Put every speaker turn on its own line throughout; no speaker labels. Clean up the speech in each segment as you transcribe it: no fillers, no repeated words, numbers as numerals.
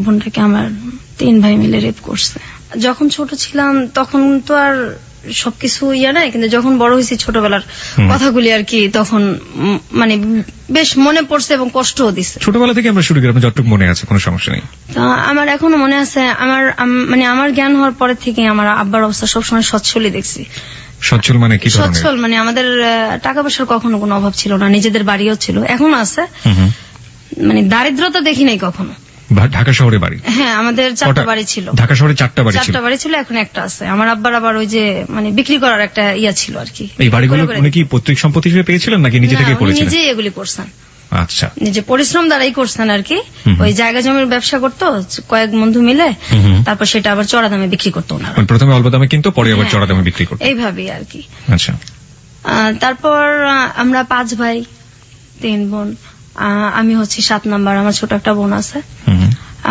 বোনটাকে আমার 3 ভাই মিলে রেপ করছে। যখন ছোট ছিলাম তখন তো আর সবকিছু নাই, কিন্তু যখন বড় হয়েছি ছোটবেলার কথাগুলি আর কি তখন মানে বেশ মনে পড়ছে এবং কষ্টও দিচ্ছে।
ছোটবেলা থেকে আমরা শুরু করি, আপনার যতটুকু মনে আছে কোনো সমস্যা নেই।
আমার এখনো মনে আছে, আমার জ্ঞান হওয়ার পরে থেকে আমার আব্বার অবস্থা সবসময় সচ্ছলই দেখছি।
সচ্ছল মানে কি?
সচ্ছল মানে আমাদের টাকা পয়সার কখনো কোনো অভাব ছিল না, নিজেদের বাড়িও ছিল, এখনো আছে, মানে দারিদ্রতা দেখি নাই কখনো।
ঢাকা শহরে বাড়ি?
হ্যাঁ, আমাদের 4টা বাড়ি ছিল।
ঢাকা শহরে 4টা বাড়ি ছিল,
এখন একটা আছে। আমার আব্বার আবার ওই যে মানে বিক্রি করার একটা ছিল আর কি।
এই বাড়িগুলো উনি কি পৈতৃক সম্পত্তি হিসেবে পেয়েছিলেন নাকি নিজে থেকে করেছিলেন?
নিজেই এগুলি করছেন।
আচ্ছা,
নিজে পরিশ্রম দ্বারাই করছেন আর কি। ওই জায়গা জমির ব্যবসা করতো কয়েক বন্ধু মিলে, তারপর সেটা আবার চড়া দামে বিক্রি করতো ওনারা।
প্রথমে অল্প দামে কিনতো, পরে আবার চড়া দামে বিক্রি করতো,
এইভাবেই আর কি।
আচ্ছা।
তারপর আমরা 5 ভাই 3 বোন, আমি হচ্ছে 7 নাম্বার, আমার ছোট একটা বোন আছে।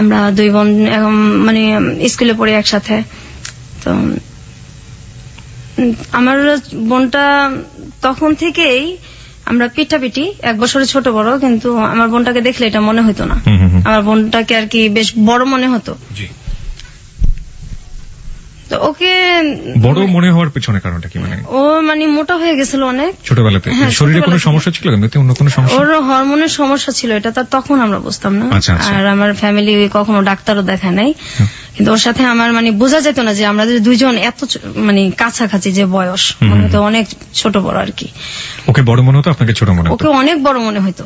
আমরা 2 বোন মানে স্কুলে পড়ি একসাথে। তো আমার বোনটা তখন থেকেই আমরা পিঠাপিঠি, 1 বছরের ছোট বড়, কিন্তু আমার বোনটাকে দেখলে এটা মনে হতো না। আমার বোনটাকে আর কি বেশ বড় মনে হতো। তো ওকে
বড় মনে হওয়ার পেছনে কারণটা কি? মানে
ও মানে মোটা হয়ে গেছিল অনেক
ছোটবেলাতে। শরীরে কোনো সমস্যা ছিল? অন্য কোনো সমস্যা?
ওর হরমোনের সমস্যা ছিল, এটা তার তখন আমরা বুঝতাম না। আর আমার ফ্যামিলি কখনো ডাক্তারও দেখায় নাই, কিন্তু ওর সাথে আমার মানে বোঝা যেত না যে আমরা দুইজন এত মানে কাছাকাছি যে বয়স, মনে হতো অনেক ছোট বড় আর কি।
ওকে বড় মনে হতো, আপনাকে ছোট মনে হতো?
ওকে অনেক বড় মনে হতো।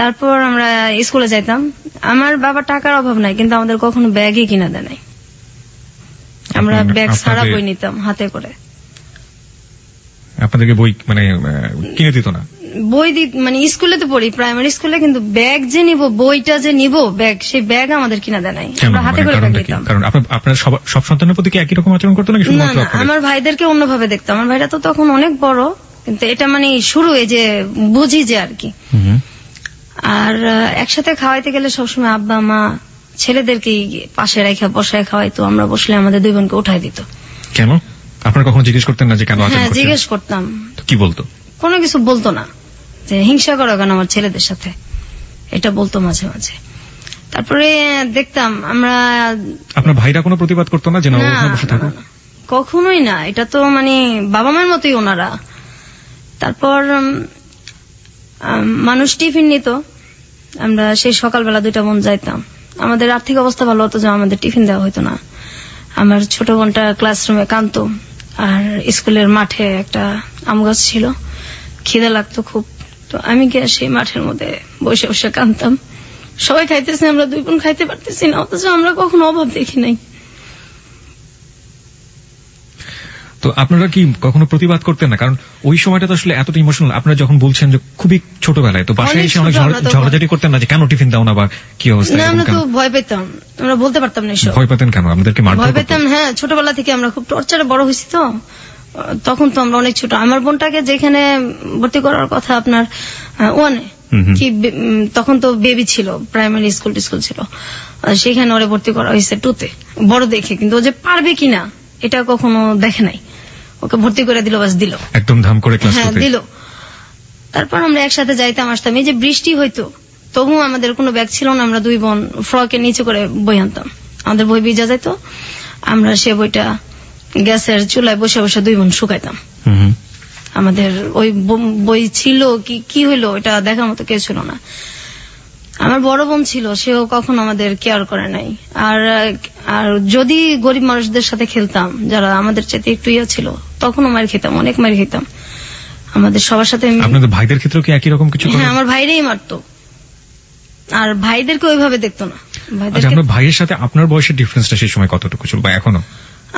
তারপর আমরা স্কুলে যাইতাম। আমার বাবা টাকার অভাব নাই, কিন্তু আমাদের কখনো ব্যাগই কিনা দেয় নাই। আমরা ব্যাগ ছাড়া বই নিতাম হাতে করে।
আপনাদেরকে বই মানে কিনে দিত না?
বই মানে স্কুলে তো পড়ি, প্রাইমারি স্কুলে, কিন্তু ব্যাগ যে নিব, বইটা যে নিব, ব্যাগ, সেই ব্যাগ আমাদের কিনা দেয় নাই। আমরা হাতে করে ব্যাগ নিতাম।
কারণ আপনার সব সন্তানের প্রতি কি একই রকম আচরণ করতো নাকি?
না, আমার ভাইদেরকে অন্যভাবে দেখতাম। আমার ভাইরা তো তখন অনেক বড়, কিন্তু এটা মানে শুরু এই যে বুঝি যে আর কি। আর একসাথে খাওয়াইতে গেলে সবসময় আব্বা মা ছেলেদেরকে পাশে রেখে বসায় খাওয়াইতো। আমরা বসলে আমাদের 2 বোনকে উঠাই দিত।
কেন? আপনারা কখনো জিজ্ঞেস করতেন না যে কেন?
হ্যাঁ, জিজ্ঞেস করতাম।
কি বলতো?
কোনো কিছু বলতো না, যে হিংসা করো কেন আমার ছেলেদের সাথে, এটা বলতো মাঝে মাঝে। তারপরে দেখতাম আমরা।
আপনার ভাইরা কোনো প্রতিবাদ করতো না যে না বসে থাকো?
কখনোই না, এটা তো মানে বাবা মার মতোই ওনারা। তারপর মানুষ টিফিন নিত, আমরা সেই সকালবেলা 2টা বোন যাইতাম। আমাদের আর্থিক অবস্থা ভালো হতো যে আমাদের টিফিন দেওয়া হতো না। আমার ছোট বোনটা ক্লাসরুমে কাঁদতো, আর স্কুলের মাঠে একটা আম গাছ ছিল, খিদে লাগতো খুব। তো আমি গিয়ে সেই মাঠের মধ্যে বসে বসে কাঁদতাম। সবাই খাইতেছে, আমরা 2 বোন খাইতে পারতেছি না, অথচ আমরা কখনো অভাব দেখি নাই।
তো আপনারা কি কখনো প্রতিবাদ করতেন না? কারণ ওই সময়টা তো আসলে এতটা ইমোশনাল। আপনারা যখন বলছেন যে খুবই ছোটবেলায়, তো বাসায় এসে অনেক ঝগড়াঝাটি করতেন না যে কেন টিফিন দাও না বা কি অবস্থা?
না, আমরা তো ভয় পেতাম, আমরা বলতে পারতাম না।
ভয় পেতেন কেন? আমাদেরকে
ভয় পেতাম। হ্যাঁ, ছোটবেলা থেকে আমরা খুব টর্চারে বড় হয়েছি, তো তখন তো আমরা অনেক ছোট। আমার বোনটাকে যেখানে ভর্তি করার কথা আপনার 1-এ কি, তখন তো বেবি ছিল, প্রাইমারি স্কুল ছিল, সেখানে ওরে ভর্তি করা হয়েছে 2-তে, বড় দেখে। কিন্তু ও যে পারবে কিনা এটা কখনো দেখে নাই। ওকে ভর্তি করে দিল, বাস দিল
একদম ধাম করে ক্লাস
দিল। তারপর আমরা একসাথে যাইতাম আসতাম। এই যে বৃষ্টি হইতো, তবু আমাদের কোনো ব্যাগ ছিল না। আমরা 2 বোন ফ্রকের নিচে করে বই আনতাম, আমাদের বই ভিজা যাইতো। আমরা সে বইটা গ্যাসের চুলায় বসে বসে 2 বোন শুকাইতাম। আমাদের ওই বই ছিল কি হইলো এটা দেখার মতো কেউ ছিল না। আমার বড় বোন ছিল, সেও কখনো আমাদের কেয়ার করে নাই। আর যদি গরিব মানুষদের সাথে খেলতাম, যারা আমাদের চাইতে একটু ছিল, তখনও মার খেতাম, অনেক মার খেতাম। আমাদের সবার সাথে।
আপনাদের ভাইদের ক্ষেত্রে কি একই রকম কিছু?
হ্যাঁ, আমার ভাইরাই মারতো, আর ভাইদেরকে ওইভাবে দেখতো না।
আপনার ভাইয়ের সাথে আপনার বয়সের ডিফারেন্সটা সেই সময় কতটুকু ছিল বা এখনো?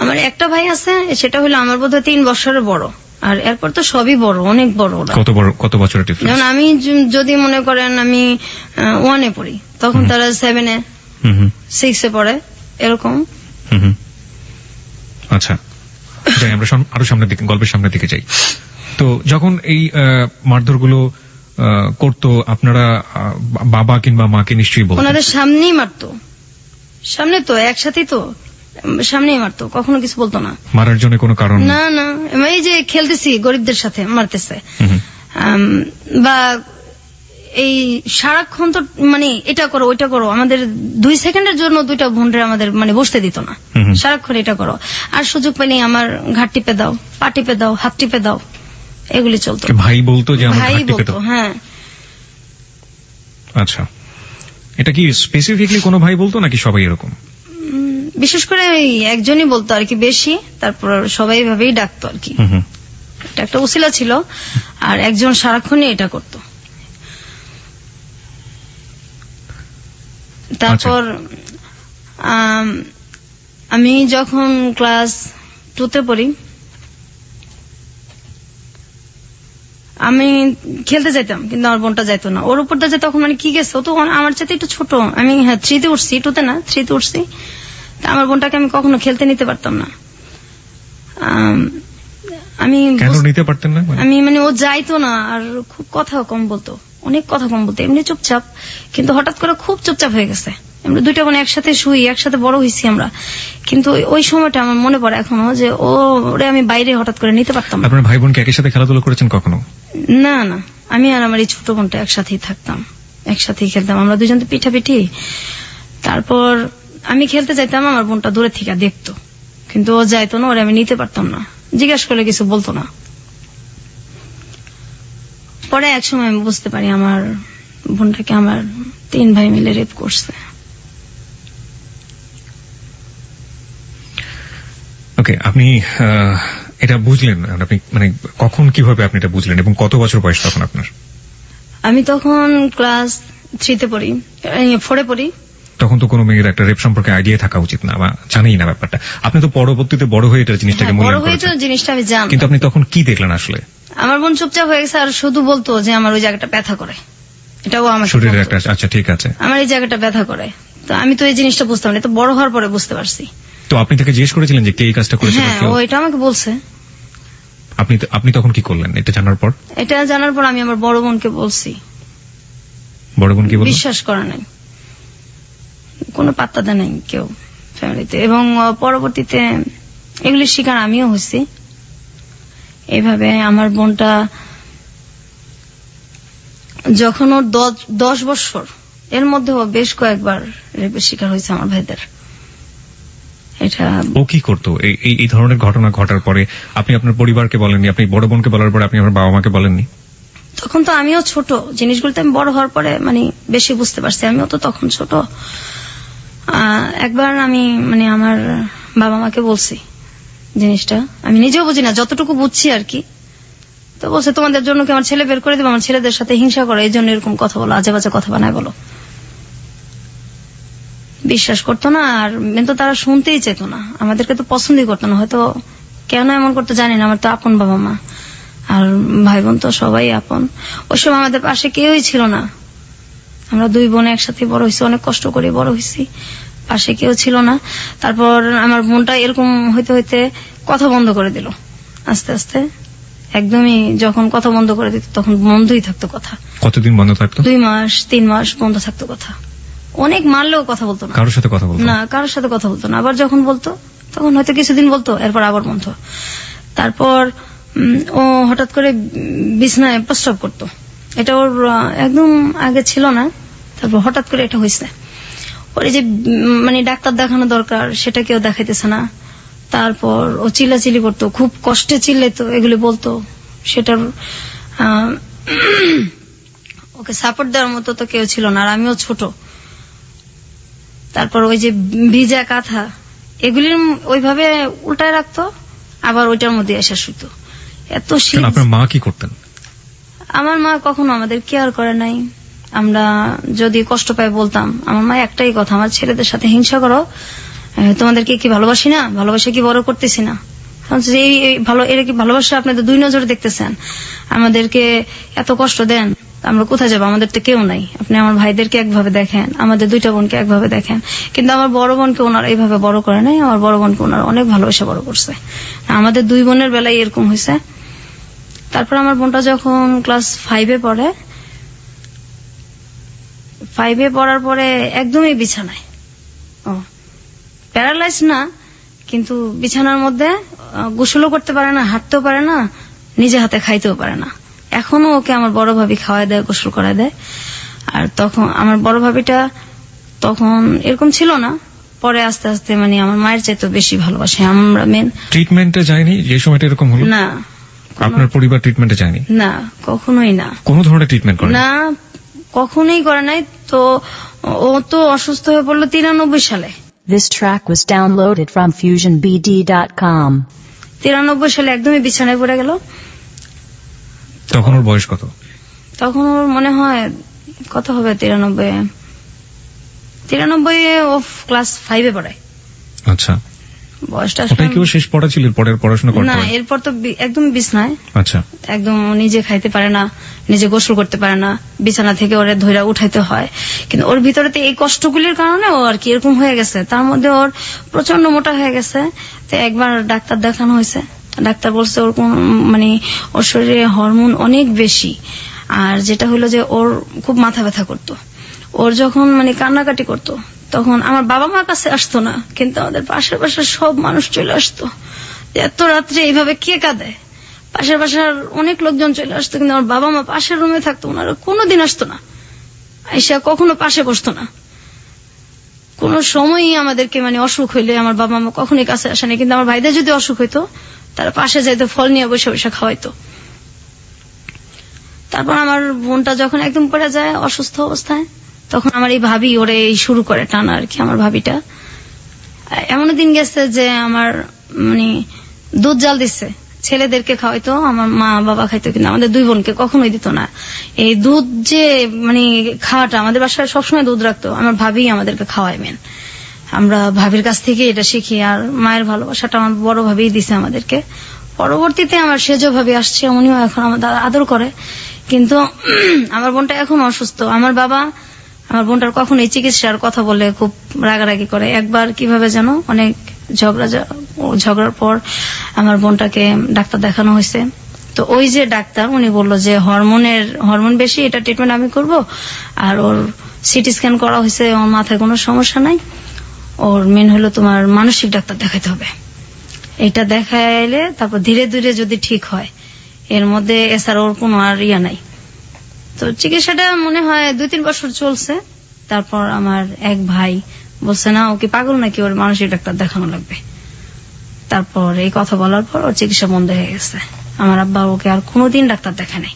আমার একটা ভাই আছে, সেটা হলো আমার বোধহয় 3 বছরের বড়, আর এরপর তো সবই বড়, অনেক বড়। কত বছরের ডিফারেন্স? যেমন আমি যদি মনে করেন আমি 1-এ পড়ি, তখন তারা 7-এ 6-এ পড়ে, এরকম।
আচ্ছা, যাই আমরা আরো সামনের দিকে, গল্পের সামনের দিকে যাই। তো যখন এই মারধর গুলো করতো, আপনারা বাবা কিংবা মাকে নিশ্চয়ই বলতেন?
ওনাদের সামনেই মারতো, সামনে তো একসাথেই তো সামনেই মারতো, কখনো কিছু বলতো না।
মারার জন্য কোনো কারণ?
না, এই যে খেলতেছি গরিবদের সাথে মারতেছে, বা এই সারাক্ষণ তো মানে এটা করো ওইটা করো, আমাদের 2 সেকেন্ডের জন্য দুইটা বোনরে আমাদের মানে বসতে দিত না। সারাক্ষণ এটা করো, আর সুযোগ পেলেই আমার ঘাট টিপে দাও, পা টিপে দাও, হাত টিপে দাও, এগুলি চলতো।
ভাই বলতো যে আমার
ভাই
ঘাট টিপে
বলতো,
দাও?
হ্যাঁ।
আচ্ছা, এটা কি স্পেসিফিকলি কোনো ভাই বলতো নাকি সবাই এরকম?
বিশেষ করে ওই একজনই বলতো আর কি বেশি, তারপর সবাই ভাবেই ডাকতো আর কি। এটা একটা উসিলা ছিল, আর একজন সারাক্ষণই এটা করতো। তারপর আমি যখন ক্লাস 2-তে পড়ি, আমি খেলতে যাইতাম, কিন্তু আমার বোনটা যাইতো না। ওর উপর দিয়ে তখন মানে কি গেছে, ও তো আমার চাইতে একটু ছোট। আমি 3-তে উঠছি, 2-তে না, 3-তে উঠছি। তা আমার বোনটাকে আমি কখনো খেলতে নিতে পারতাম না। আমি
কেন নিতে পারতেন না?
আমি মানে ও যাইতো না, আর খুব কথা কম বলতো, অনেক কথা কম বলতো, এমনি চুপচাপ, কিন্তু হঠাৎ করে খুব চুপচাপ হয়ে গেছে। আমরা দুইটা বোন একসাথে শুই, একসাথে বড় হয়েছি আমরা, কিন্তু ওই সময়টা আমার মনে পড়ে এখনো যে ওরে আমি বাইরে হঠাৎ করে নিতে পারতাম না।
আপনার ভাই বোনকে একই সাথে খেলাধুলা করেছেন কখনো?
না না, আমি আর আমার এই ছোট বোনটা একসাথেই থাকতাম, একসাথেই খেলতাম, আমরা দুজন তো পিঠাপিঠি। তারপর আমি খেলতে যাইতাম, আমার বোনটা দূরে থেকে দেখতো, কিন্তু ও যাইতো না, ওরে আমি নিতে পারতাম না, জিজ্ঞাসা করলে কিছু বলতো না। পরে এক সময় আমি বুঝতে পারি আমার বোনটাকে আমার 3 ভাই মিলে রেপ করছে।
ওকে, আপনি এটা বুঝলেন, আপনি মানে কখন কিভাবে আপনি এটা বুঝলেন, এবং কত বছর বয়স তখন আপনার?
আমি তখন ক্লাস 3-তে পড়ি, 4-এ পড়ি।
তখন তো কোনো মেয়ের একটা রেপ সম্পর্কে আইডিয়া থাকা উচিত না, বা জানেই না ব্যাপারটা। আপনি তো পরবর্তীতে বড় হয়ে এটা জিনিসটাকে
বড়
মূল্যায়ন
হয়ে তো
করেছেন,
জিনিসটা আমি জানি,
কিন্তু আপনি তখন কি দেখলেন আসলে?
আমার বোন চুপচাপ হয়ে গেছে, আর শুধু বলতো যে আমার ওই জায়গাটা ব্যথা করে, এটাও আমার
শরীরের একটা, আচ্ছা ঠিক আছে,
আমার এই জায়গাটা ব্যথা করে। তো আমি তো এই জিনিসটা বুঝতাম না, তো বড় হওয়ার পরে বুঝতে পারছি।
তো আপনি তাকে জিজ্ঞেস করেছিলেন যে কে এই কাজটা করেছে?
হ্যাঁ, ও এটা আমাকে বলছে।
আপনি তখন কি করলেন এটা জানার পর?
এটা জানার পর আমি আমার বড় বোনকে বলছি।
বড় বোন কি বলল?
বিশ্বাস করে নাই, কোনো পাত্তা দেয় নাই কেউ ফ্যামিলিতে, এবং পরবর্তীতে এগুলির শিকার আমিও হয়েছি। এইভাবে আমার বোনটা যখন ওর 10 বছর, এর মধ্যে ও বেশ কয়েকবার রেপের শিকার হয়েছে আমার ভাইদের। এটা
ও কি করতো এই ধরনের ঘটনা ঘটার পরে? আপনি আপনার পরিবারকে বলেননি, আপনি বড় বোনকে বলার পরে আপনি আমার বাবা মাকে বলেননি?
তখন তো আমিও ছোট, জিনিসগুলোতে আমি বড় হওয়ার পরে মানে বেশি বুঝতে পারছি, আমিও তো তখন ছোট। একবার আমি মানে আমার বাবা মাকে বলছি জিনিসটা, আমি নিজেও বুঝি না, যতটুকু বুঝছি আর কি। তো বলছে তোমাদের জন্য কি আমার ছেলে বের করে দেবো, আমার ছেলেদের সাথে হিংসা করো, এই জন্য এরকম কথা বলো, আজে বাজে কথা বানায় বলো। বিশ্বাস করতো না, আর কিন্তু তারা শুনতেই চেত না, আমাদেরকে তো পছন্দই করতো না, হয়তো কেন এমন করতে জানি না। আমার তো আপন বাবা মা, আর ভাই বোন তো সবাই আপন। ওই সময় আমাদের পাশে কেউই ছিল না, আমরা 2 বোন একসাথে বড় হয়েছি, অনেক কষ্ট করে বড় হয়েছি, পাশে কেউ ছিল না। তারপর আমার বোনটা এরকম হইতে হইতে কথা বন্ধ করে দিল আস্তে আস্তে, একদমই যখন কথা বন্ধ করে দিত তখন বন্ধই থাকতো কথা।
কতদিন বন্ধ থাকতো?
2 মাস 3 মাস বন্ধ থাকতো কথা, অনেক মারলেও কথা বলতো না,
কারোর সাথে কথা বলতো
না, কারোর সাথে কথা বলতো না। আবার যখন বলতো তখন হয়তো কিছুদিন বলতো, এরপর আবার বন্ধ। তারপর ও হঠাৎ করে বিছনায় প্রস্রাব করতো, এটা ওর একদম আগে ছিল না, তারপর হঠাৎ করে এটা হয়েছে। ওর যে মানে ডাক্তার দেখানো দরকার সেটা কেউ দেখাইতেছে না। তারপর ও চিল্লাচিল্লি করতো, খুব কষ্টে চিল্লাইতো, এগুলি বলতো। সেটার ওকে সাপোর্ট দেওয়ার মতো তো কেউ ছিল না, আর আমিও ছোট। তারপর ওই যে ভিজা কাঁথা এগুলির ওইভাবে উল্টায় রাখতো, আবার ওইটার মধ্যে এসে শুতো। এত শীত।
আপনার মা কি করতেন?
আমার মা কখনো আমাদের কেয়ার করে নাই। আমরা যদি কষ্ট পাই বলতাম, আমার মা একটাই কথা, আমার ছেলেদের সাথে হিংসা করো, তোমাদেরকে কি ভালোবাসি না, ভালোবাসা কি বড় করতেছি না, এরা কি ভালোবাসা আপনাদের 2 নজরে দেখতেছেন, আমাদেরকে এত কষ্ট দেন, আমরা কোথায় যাবো, আমাদের তো কেউ নাই, আপনি আমার ভাইদেরকে একভাবে দেখেন, আমাদের 2টা বোনকে একভাবে দেখেন। কিন্তু আমার বড় বোনকে ওনারা এইভাবে বড় করে নাই, আমার বড় বোনকে ওনারা অনেক ভালোবাসা বড় করছে। আমাদের 2 বোনের বেলায় এরকম হয়েছে। তারপর আমার বোনটা যখন ক্লাস 5-এ পড়ে, 5-এ পড়ার পরে একদমই বিছানায়, প্যারালাইজ না, কিন্তু বিছানার মধ্যে গোসলও করতে পারে না, হাঁটতেও পারে না, নিজে হাতে খাইতেও পারে না, এখনো ওকে আমার বড় ভাবি খাওয়ায় দেয়, গোসল করায় দেয়। আর তখন আমার বড় ভাবিটা তখন এরকম ছিল না, পরে আস্তে আস্তে মানে আমার মায়ের চাইতে বেশি ভালোবাসে। আমরা মেন
ট্রিটমেন্টে যায়নি যে সময়টা এরকম হলো?
না,
আপনার পরিবার ট্রিটমেন্টে যায়নি?
না, কখনোই না।
কোনো ধরনের ট্রিটমেন্ট করে
না, কখনোই করে নাই। তো ও তো অসুস্থ হয়ে পড়লো 93 সালে।
This track was downloaded from FusionBD.com.
93 সালে একদমই বিছানায় পড়ে গেল।
তখন ওর বয়স কত?
তখন ওর মনে হয় কত হবে, 93 ও ক্লাস 5-এ পড়ায়।
আচ্ছা,
বয়সটা
ওটাই কি ও শেষ পড়া ছিল? পরের পড়াশোনা করতে
না,
হয়?
এরপর তো একদম বিছনায়।
আচ্ছা,
একদম নিজে খাইতে পারে না, নিজে গোসল করতে পারে না, বিছানা থেকে ওরে ধইরা উঠাইতে হয়। কিন্তু ওর ভিতরে তো এই কষ্টগুলির কারণে ও আর কি এরকম হয়ে গেছে। তার মধ্যে ওর প্রচন্ড মোটা হয়ে গেছে। তো একবার ডাক্তার দেখানো হয়েছে, ডাক্তার বলছে ওর মানে ওর শরীরে হরমোন অনেক বেশি। আর যেটা হলো যে ওর খুব মাথা ব্যথা করতো। ওর যখন মানে কান্নাকাটি করতো তখন আমার বাবা মার কাছে আসতো না, কিন্তু আমাদের পাশের পাশের সব মানুষ চলে আসতো। এত রাত্রে এইভাবে কে কাঁদে, পাশের পাশের অনেক লোকজন চলে আসতো, কিন্তু আমার বাবা মা পাশের রুমে থাকতো, ওনারা কোনোদিন আসতো না, আইসা কখনো পাশে বসতো না। কোন সময়ই আমাদেরকে মানে অসুখ হইলে আমার বাবা মা কখনোই কাছে আসেনি, কিন্তু আমার ভাইদের যদি অসুখ হইতো তারা পাশে যাইতো, ফল নিয়ে বসে বসে খাওয়াইতো। তারপর আমার বোনটা যখন একদম পড়ে যায় অসুস্থ অবস্থায়, তখন আমার এই ভাবি ওরে এই শুরু করে টানা আর কি। আমার ভাবিটা এমন দিন গেছে যে আমার মানে দুধ জাল দিচ্ছে, ছেলেদেরকে খাওয়াইতো, আমার মা বাবা খাইতো, কিন্তু আমাদের দুই বোনকে কখনোই দিত না। এই দুধ যে মানে খাওয়াটা, আমাদের বাসায় সবসময় দুধ রাখতো, আমার ভাবি আমাদেরকে খাওয়ায় মেন। আমরা ভাবির কাছ থেকে এটা শিখি। আর মায়ের ভালোবাসাটা আমার বড় ভাবিই দিছে আমাদেরকে। পরবর্তীতে আমার সেজ ভাবি আসছে, উনিও এখন আমাদের আদর করে। কিন্তু আমার বোনটা এখন অসুস্থ। আমার বাবা আমার বোনটার কখন এই চিকিৎসার কথা বলে খুব রাগারাগি করে। একবার কিভাবে যেন অনেক ঝগড়ার পর আমার বোনটাকে ডাক্তার দেখানো হয়েছে। তো ওই যে ডাক্তার উনি বললো যে হরমোন বেশি, এটা ট্রিটমেন্ট আমি করব। আর ওর সিটি স্ক্যান করা হয়েছে, ওর মাথায় কোনো সমস্যা নাই, ওর মেন হলো তোমার মানসিক ডাক্তার দেখাতে হবে। এটা দেখাইলে তারপর ধীরে ধীরে যদি ঠিক হয়, এর মধ্যে এছাড়া ওর কোনো আর ইয়া নাই। তো চিকিৎসাটা মনে হয় 2-3 বছর চলছে। তারপর আমার এক ভাই বলছে না, ও কি পাগল নাকি, ওর মানসিক ডাক্তার দেখানো লাগবে। তারপর এই কথা বলার পর ওর চিকিৎসা বন্ধ হয়ে গেছে। আমার আব্বা ওকে আর কোনোদিন ডাক্তার দেখা নাই।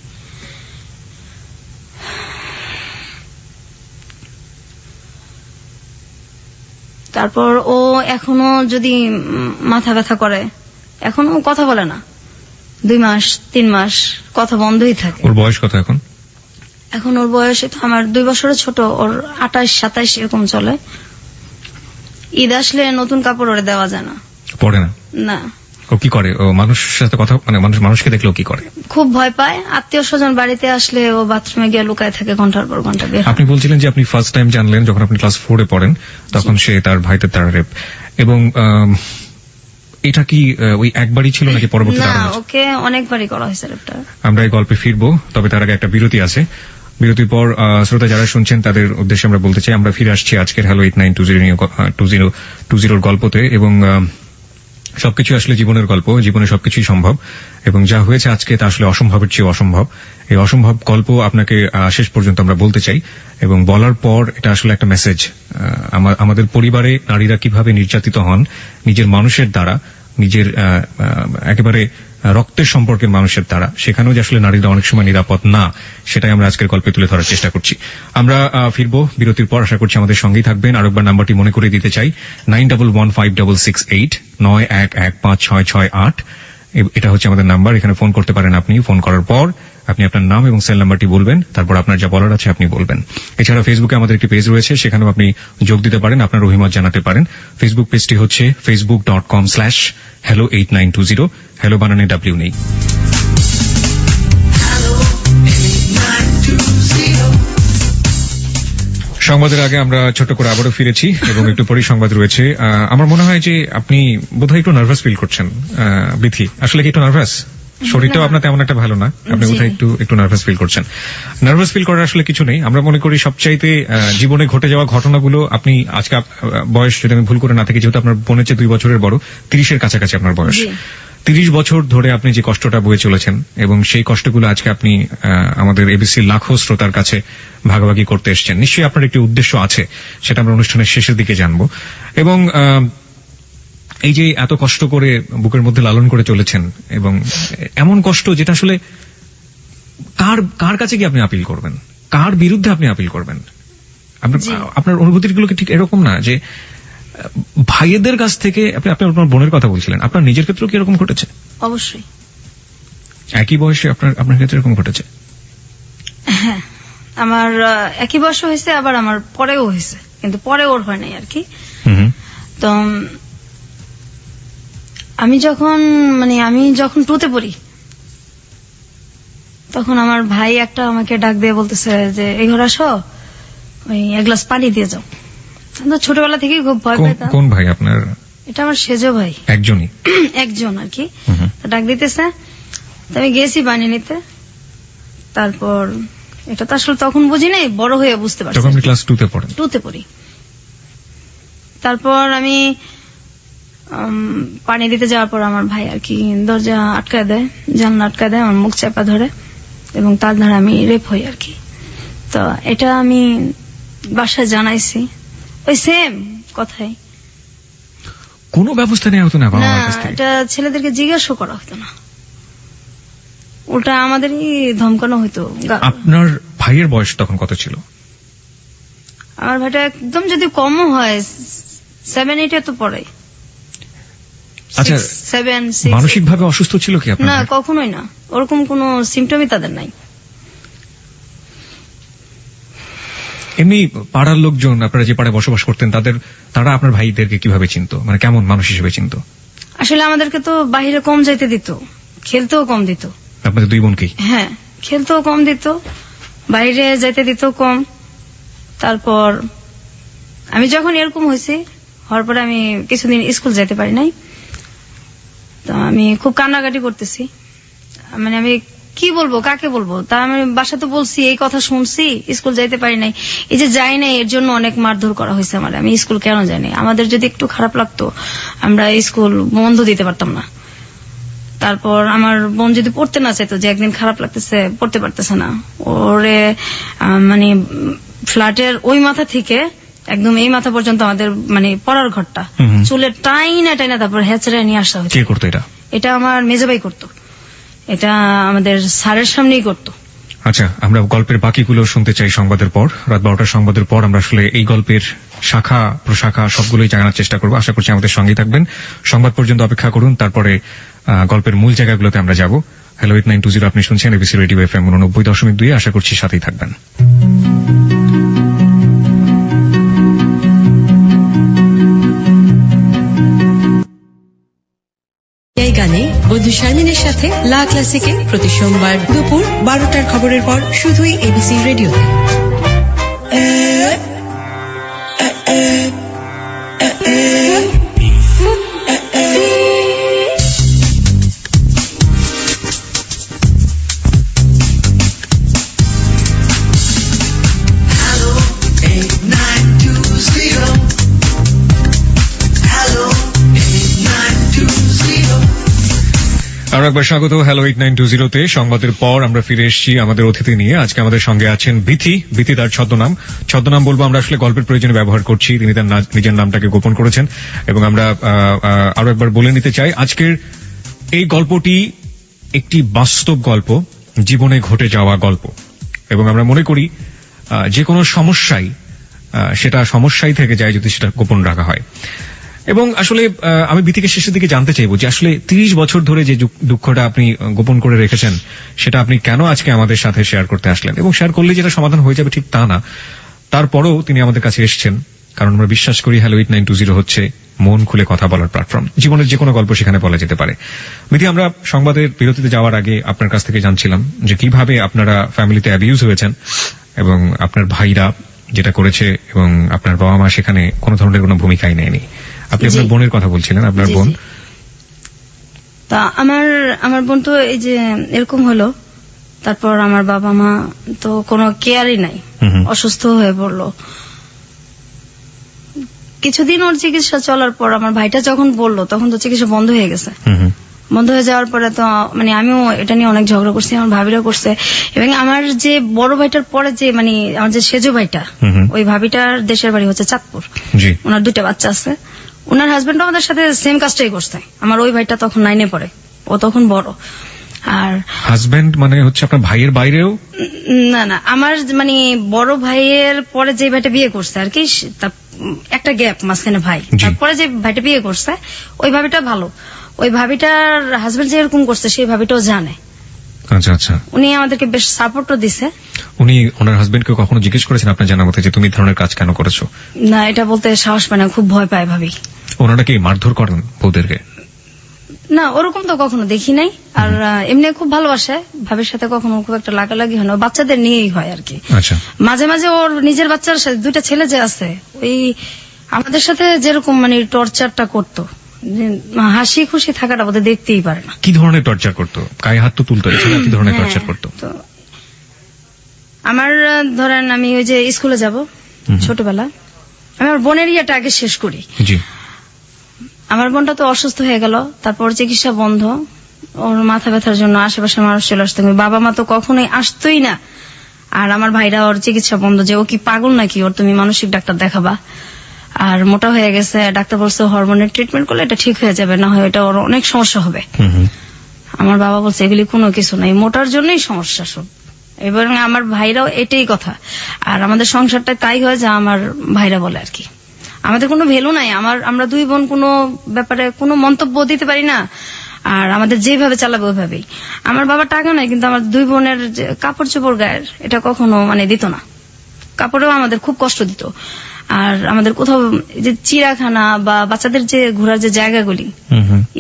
তারপর ও এখনো যদি মাথা ব্যথা করে, এখনো কথা বলে না, 2 মাস 3 মাস কথা বন্ধই থাকে।
ওর বয়স কত এখন?
এখন ওর বয়স তো আমার 2 বছরের ছোট, ওর 28-27 এরকম চলে। ঈদ আসলে নতুন কাপড় ওরে দেওয়া যায় না,
পড়ে না?
না।
ও কি করে? ও মানুষের সাথে কথা মানে মানুষকে দেখলে ও কি করে?
খুব ভয় পায়। আত্মীয় স্বজন বাড়িতে আসলে ও বাথরুমে গিয়ে লুকায় থাকে ঘন্টার পর ঘন্টা। বের হয়।
আপনি বলছিলেন যে আপনি ফার্স্ট টাইম জানলেন যখন আপনি ক্লাস 4-এ পড়েন, তখন সে তার ভাইদের দ্বারা রেপ। এবং এটা কি ওই একবারই ছিল নাকি পরবর্তীতে
না,
আরো হয়েছে?
ওকে অনেকবারই করা হয়েছে রেপটা।
আমরা এই গল্পে ফিরবো, তবে তার আগে একটা বিরতি আছে। বিরতির পর শ্রোতা যারা শুনছেন তাদের উদ্দেশ্যে আমরা বলতে চাই, আমরা ফিরে আসছি আজকের হ্যালো 8920 গল্পতে। এবং সবকিছু আসলে জীবনের গল্প, জীবনে সবকিছুই সম্ভব, এবং যা হয়েছে আজকে তা আসলে অসম্ভবের চেয়ে অসম্ভব। এই অসম্ভব গল্প আপনাকে শেষ পর্যন্ত আমরা বলতে চাই, এবং বলার পর এটা আসলে একটা মেসেজ। আমাদের পরিবারে নারীরা কিভাবে নির্যাতিত হন নিজের মানুষের দ্বারা, নিজের একেবারে রক্তের সম্পর্কের মানুষের দ্বারা, সেখানেও যে আসলে নারীরা অনেক সময় নিরাপদ না, সেটাই আমরা আজকের গল্পে তুলে ধরার চেষ্টা করছি। আমরা ফিরবো বিরতির পর, আশা করছি আমাদের সঙ্গেই থাকবেন। আরেকবার নাম্বারটি মনে করে দিতে চাই, 91156689115668। এটা হচ্ছে আমাদের নাম্বার, এখানে ফোন করতে পারেন আপনি। ফোন করার পর আপনি আপনার নাম এবং সেল নাম্বারটি বলবেন, তারপর আপনার যা বলার আছে আপনি বলবেন। এছাড়া ফেসবুকে আমাদের একটি পেজ রয়েছে, সেখানেও আপনি যোগ দিতে পারেন, আপনার অভিমত জানাতে পারেন। ফেসবুক পেজটি হচ্ছে facebook.com/hello8920। হ্যালো বানানে W নেই। সংবাদের আগে আমরা ছোট করে আবারও ফিরেছি, এবং একটু পরেই সংবাদ রয়েছে। আমার মনে হয় যে আপনি বোধহয় একটু নার্ভাস ফিল করছেন বিথি। আসলে কি একটু নার্ভাস? শরীরটাও আপনার তেমন একটা ভালো না, আপনি বোধহয় একটু নার্ভাস ফিল করছেন। নার্ভাস ফিল করার আসলে কিছু নেই। আমরা মনে করি সবচাইতে জীবনে ঘটে যাওয়া ঘটনাগুলো, আপনি আজকে বয়স যদি আমি ভুল করে না থাকি, যেহেতু আপনার বোনের চেয়ে 2 বছরের বড়, 30-এর কাছাকাছি আপনার বয়স, 30 বছর ধরে আপনি যে কষ্টটা বয়ে চলেছেন এবং সেই কষ্টগুলো আজকে আপনি আমাদের এবিসির লাখো শ্রোতার কাছে ভাগাভাগি করতে এসেছেন, নিশ্চয়ই আপনার একটি উদ্দেশ্য আছে, সেটা আমরা অনুষ্ঠানের শেষের দিকে জানবো। এবং এই যে এত কষ্ট করে বুকের মধ্যে লালন করে চলেছেন, এবং এমন কষ্ট যেটা আসলে কার কাছে কি আপনি আপিল করবেন, কার বিরুদ্ধে আপনি আপিল করবেন? আপনার অনুভূতিগুলো কি ঠিক এরকম না যে ভাইয়েদের কাছ থেকে? আপনি আপনার বোনের কথা বলছিলেন, আপনার নিজের ক্ষেত্রেও কি এরকম ঘটেছে?
অবশ্যই।
একই বয়সে আপনার ক্ষেত্রে এরকম ঘটেছে?
হ্যাঁ, আমার একই বয়স হয়েছে, আবার আমার পরেও হয়েছে, কিন্তু পরে ওর হয় নাই আর কি। তো আমি যখন 2তে পড়ি, তখন আমার ভাই একটা আমাকে ডাক দিয়ে বলতেছে যে এই ঘরে আসো, ওই এক গ্লাস পানি দিয়ে যাও। তো ছোটবেলা থেকেই খুব ভয় পেতাম।
কোন ভাই আপনার?
এটা আমার সেজো ভাই।
একজনই?
একজন আর কি। ডাক দিতেছে, তো আমি গেছি পানি নিতে। তারপর এটা তো আসলে তখন বুঝি নাই, বড় হয়ে বুঝতে পারছি।
তখন ক্লাস 2তে পড়েন?
2তে পড়ি। তারপর আমি পানি দিতে যাওয়ার পর আমার ভাই আর কি দরজা আটকায় দেয়, জানলা আটকায় দেয়, আমার মুখ চাপা ধরে, এবং তার দ্বারা আমি রেপ হই আর কি। তো এটা আমি বাসায় জানাইছি, ওই সেম কথাই।
কোনো ব্যবস্থা নেওয়া হতো না বাবা মার কাছ থেকে?
এটা ছেলেদেরকে জিজ্ঞাসা করা হতো না, উল্টা আমাদেরই ধমকানো হতো।
আপনার ভাইয়ের বয়স তখন কত ছিল?
আমার ভাইটা একদম যদি কমও হয় 7-8 তো পড়ে।
আচ্ছা,
7-6।
মানসিকভাবে অসুস্থ ছিল কি আপনার?
না, কখনোই না, ওরকম কোনো সিমটমই তাদের নাই।
এমনি পাড়ার লোকজন, আপনারা যে পাড়ায় বসবাস করতেন, তারা আপনার ভাইদেরকে কিভাবে চিনতো, মানে কেমন মানুষ হিসেবে চিনতো?
আসলে আমাদেরকে তো বাহিরে কম যাইতে দিত, খেলতেও কম দিত।
আপনাদের দুই বোনকেই?
হ্যাঁ, খেলতেও কম দিত, বাইরে যাইতে দিত কম। তারপর আমি যখন এরকম হওয়ার পরে আমি কিছুদিন স্কুল যেতে পারি নাই। তো আমি খুব কান্নাকাটি করতেছি, মানে আমি কি বলবো, কাকে বলবো? তা আমি বাসাতে বলছি, এই কথা শুনছি, স্কুল যাইতে পারি নাই। এই যে যাই নাই, এর জন্য অনেক মারধর করা হয়েছে আমার। আমি স্কুল কেন যাই নাই? আমাদের যদি একটু খারাপ লাগতো, আমরা স্কুল বন্ধ দিতে পারতাম না। তারপর আমার বোন যদি পড়তে না চাইতো, যে একদিন খারাপ লাগতেছে, পড়তে পারতেছে না, ওরে মানে ফ্ল্যাটের ওই মাথা থেকে একদম এই মাথা পর্যন্ত আমাদের মানে পড়ার ঘরটা চুলের টাইনা তারপর হেঁচড়ে নিয়ে আসা হয়েছে।
কে করতো এটা?
এটা আমার মেজবাই করতো, এটা আমাদের স্যারের সামনেই করতো।
আচ্ছা, আমরা গল্পের বাকিগুলো শুনতে চাই সংবাদের পর। রাত 12টার সংবাদের পর আমরা আসলে এই গল্পের শাখা প্রশাখা সবগুলোই জানার চেষ্টা করবো। আশা করছি আমাদের সঙ্গেই থাকবেন। সংবাদ পর্যন্ত অপেক্ষা করুন, তারপরে গল্পের মূল জায়গাগুলোতে আমরা যাব। হ্যালো 8920, আপনি শুনছেন এবিসি রেডিও FM 89.2। আশা করছি সাথেই থাকবেন।
এই গানে বন্ধু শারমিনের সাথে লা ক্লাসিকে প্রতি সোমবার দুপুর 12টার খবরের পর শুধুই এবিসি রেডিওতে।
আর একবার স্বাগত হ্যালো 8920-তে। সংবাদের পর আমরা ফিরে এসেছি আমাদের অতিথি নিয়ে। আজকে আমাদের সঙ্গে আছেন বিথি। তার ছদ্মনাম বলবো আমরা আসলে গল্পের প্রয়োজনে ব্যবহার করছি। তিনি তার নিজের নামটাকে গোপন করেছেন, এবং আমরা আরো একবার বলে নিতে চাই, আজকের এই গল্পটি একটি বাস্তব গল্প, জীবনে ঘটে যাওয়া গল্প, এবং আমরা মনে করি যে কোনো সমস্যাই সেটা সমস্যাই থেকে যায় যদি সেটা গোপন রাখা হয়। এবং আসলে আমি বিথিকে শেষের দিকে জানতে চাইবো যে আসলে 30 বছর ধরে যে দুঃখটা আপনি গোপন করে রেখেছেন, সেটা আপনি কেন আজকে আমাদের সাথে শেয়ার করতে আসলেন? এবং শেয়ার করলে যেটা সমাধান হয়ে যাবে ঠিক তা না, তারপরেও তিনি আমাদের কাছে এসেছেন, কারণ আমরা বিশ্বাস করি হ্যালো 8920 হচ্ছে মন খুলে কথা বলার প্ল্যাটফর্ম। জীবনের যে কোনো গল্প সেখানে বলা যেতে পারে। বিথি, আমরা সংবাদের বিরতিতে যাওয়ার আগে আপনার কাছ থেকে জানছিলাম যে কিভাবে আপনারা ফ্যামিলিতে অ্যাবিউজ হয়েছেন, এবং আপনার ভাইরা যেটা করেছে, এবং আপনার বাবা মা সেখানে কোনো ধরনের কোনো ভূমিকাই নেয়নি। আপনি আপনার বোনের কথা বলছিলেন, আপনার বোন।
তা আমার বোন তো এই যে এরকম হলো, তারপর আমার বাবা মা তো কোনো কেয়ারই নাই, অসুস্থ হয়ে পড়লো। কিছুদিন ওর চিকিৎসা চলার পর আমার ভাইটা যখন বললো, তখন তো চিকিৎসা বন্ধ হয়ে গেছে। বন্ধ হয়ে যাওয়ার পরে তো মানে আমিও এটা নিয়ে অনেক ঝগড়া করছি, আমার ভাবিরা করছে, এবং আমার যে বড় ভাইটার পরে যে মানে আমার যে সেজো ভাইটা, ওই ভাবিটার দেশের বাড়ি হচ্ছে চাঁদপুর,
জি
ওনার 2টা বাচ্চা আছে। ওনার হাজবেন্ড আমাদের সাথে সেম কাজটাই করছে। আমার ওই ভাইটা তখন 9-এ পড়ে, ও তখন বড়। আর
হাজবেন্ড মানে হচ্ছে আপনার ভাইয়ের বাইরেও?
না না, আমার মানে বড় ভাইয়ের পরে যে ভাইটা বিয়ে করছে আর কি, একটা গ্যাপ মাঝখানে ভাই,
জি।
তারপরে যে ভাইটা বিয়ে করছে ওই ভাবিটা ভালো। ওই ভাবিটার হাজবেন্ড যে এরকম করছে সেই ভাবিটাও জানে।
আচ্ছা আচ্ছা।
উনি আমাদেরকে বেশ সাপোর্টও দিছে।
উনি ওনার হাজবেন্ডকে কখনো জিজ্ঞেস করেছেন আপনার জানা মতে যে তুমি এই ধরনের কাজ কেন করেছো?
না, এটা বলতে সাহস পায় না, খুব ভয় পায় ভাবি।
ওনারা কি মারধর করেন বউদেরকে?
না, ওরকম তো কখনো দেখি নাই। আর এমনি খুব ভালোবাসে, ভাবির সাথে কখনো খুব একটা লাগালাগি হয় না, বাচ্চাদের নিয়েই হয় আর কি।
আচ্ছা।
মাঝে মাঝে ওর নিজের বাচ্চার সাথে 2টা ছেলে যে আছে, ওই আমাদের সাথে যেরকম মানে টর্চারটা করতো, যে হাসি খুশি থাকাটা বোধহয় দেখতেই পারে না।
কি ধরনের টর্চার করতো? গায়ে হাত তো তুলতো, এছাড়া কি ধরনের
হ্যাঁ,
টর্চার করতো?
তো আমার ধরেন আমি ওই যে স্কুলে যাব ছোটবেলা, আমি আমার বোনের ইয়েটা আগে শেষ করি।
জি।
আমার বোনটা তো অসুস্থ হয়ে গেল, তারপর চিকিৎসা বন্ধ, ওর মাথা ব্যথার জন্য আশেপাশে মানুষ চলে আসতো, বাবা মা তো কখনোই আসতোই না। আর আমার ভাইরা ওর চিকিৎসা বন্ধ, যে ও কি পাগল নাকি, ওর তুমি মানসিক ডাক্তার দেখাবা। আর মোটা হয়ে গেছে, ডাক্তার বলছে হরমোনের ট্রিটমেন্ট করলে এটা ঠিক হয়ে যাবে, না হয় এটা ওর অনেক সমস্যা হবে। আমার বাবা বলছে এগুলি কোনো কিছু নাই, মোটার জন্যই সমস্যা সব। এবং আমার ভাইরাও এটাই কথা। আর আমাদের সংসারটা তাই হয় যে আমার ভাইরা বলে আর কি, আমাদের কোনো ভ্যালু নাই। আমরা 2 বোন কোনো ব্যাপারে কোনো মন্তব্য দিতে পারি না, আর আমাদের যেভাবে চালাবে ওইভাবেই। আমার বাবা টাকা নাই, কিন্তু আমার 2 বোনের যে কাপড় চোপড় গায়ের এটা কখনো মানে দিত না, কাপড়েও আমাদের খুব কষ্ট দিত। আর আমাদের কোথাও যে চিড়াখানা বা বাচ্চাদের যে ঘোরার যে জায়গাগুলি,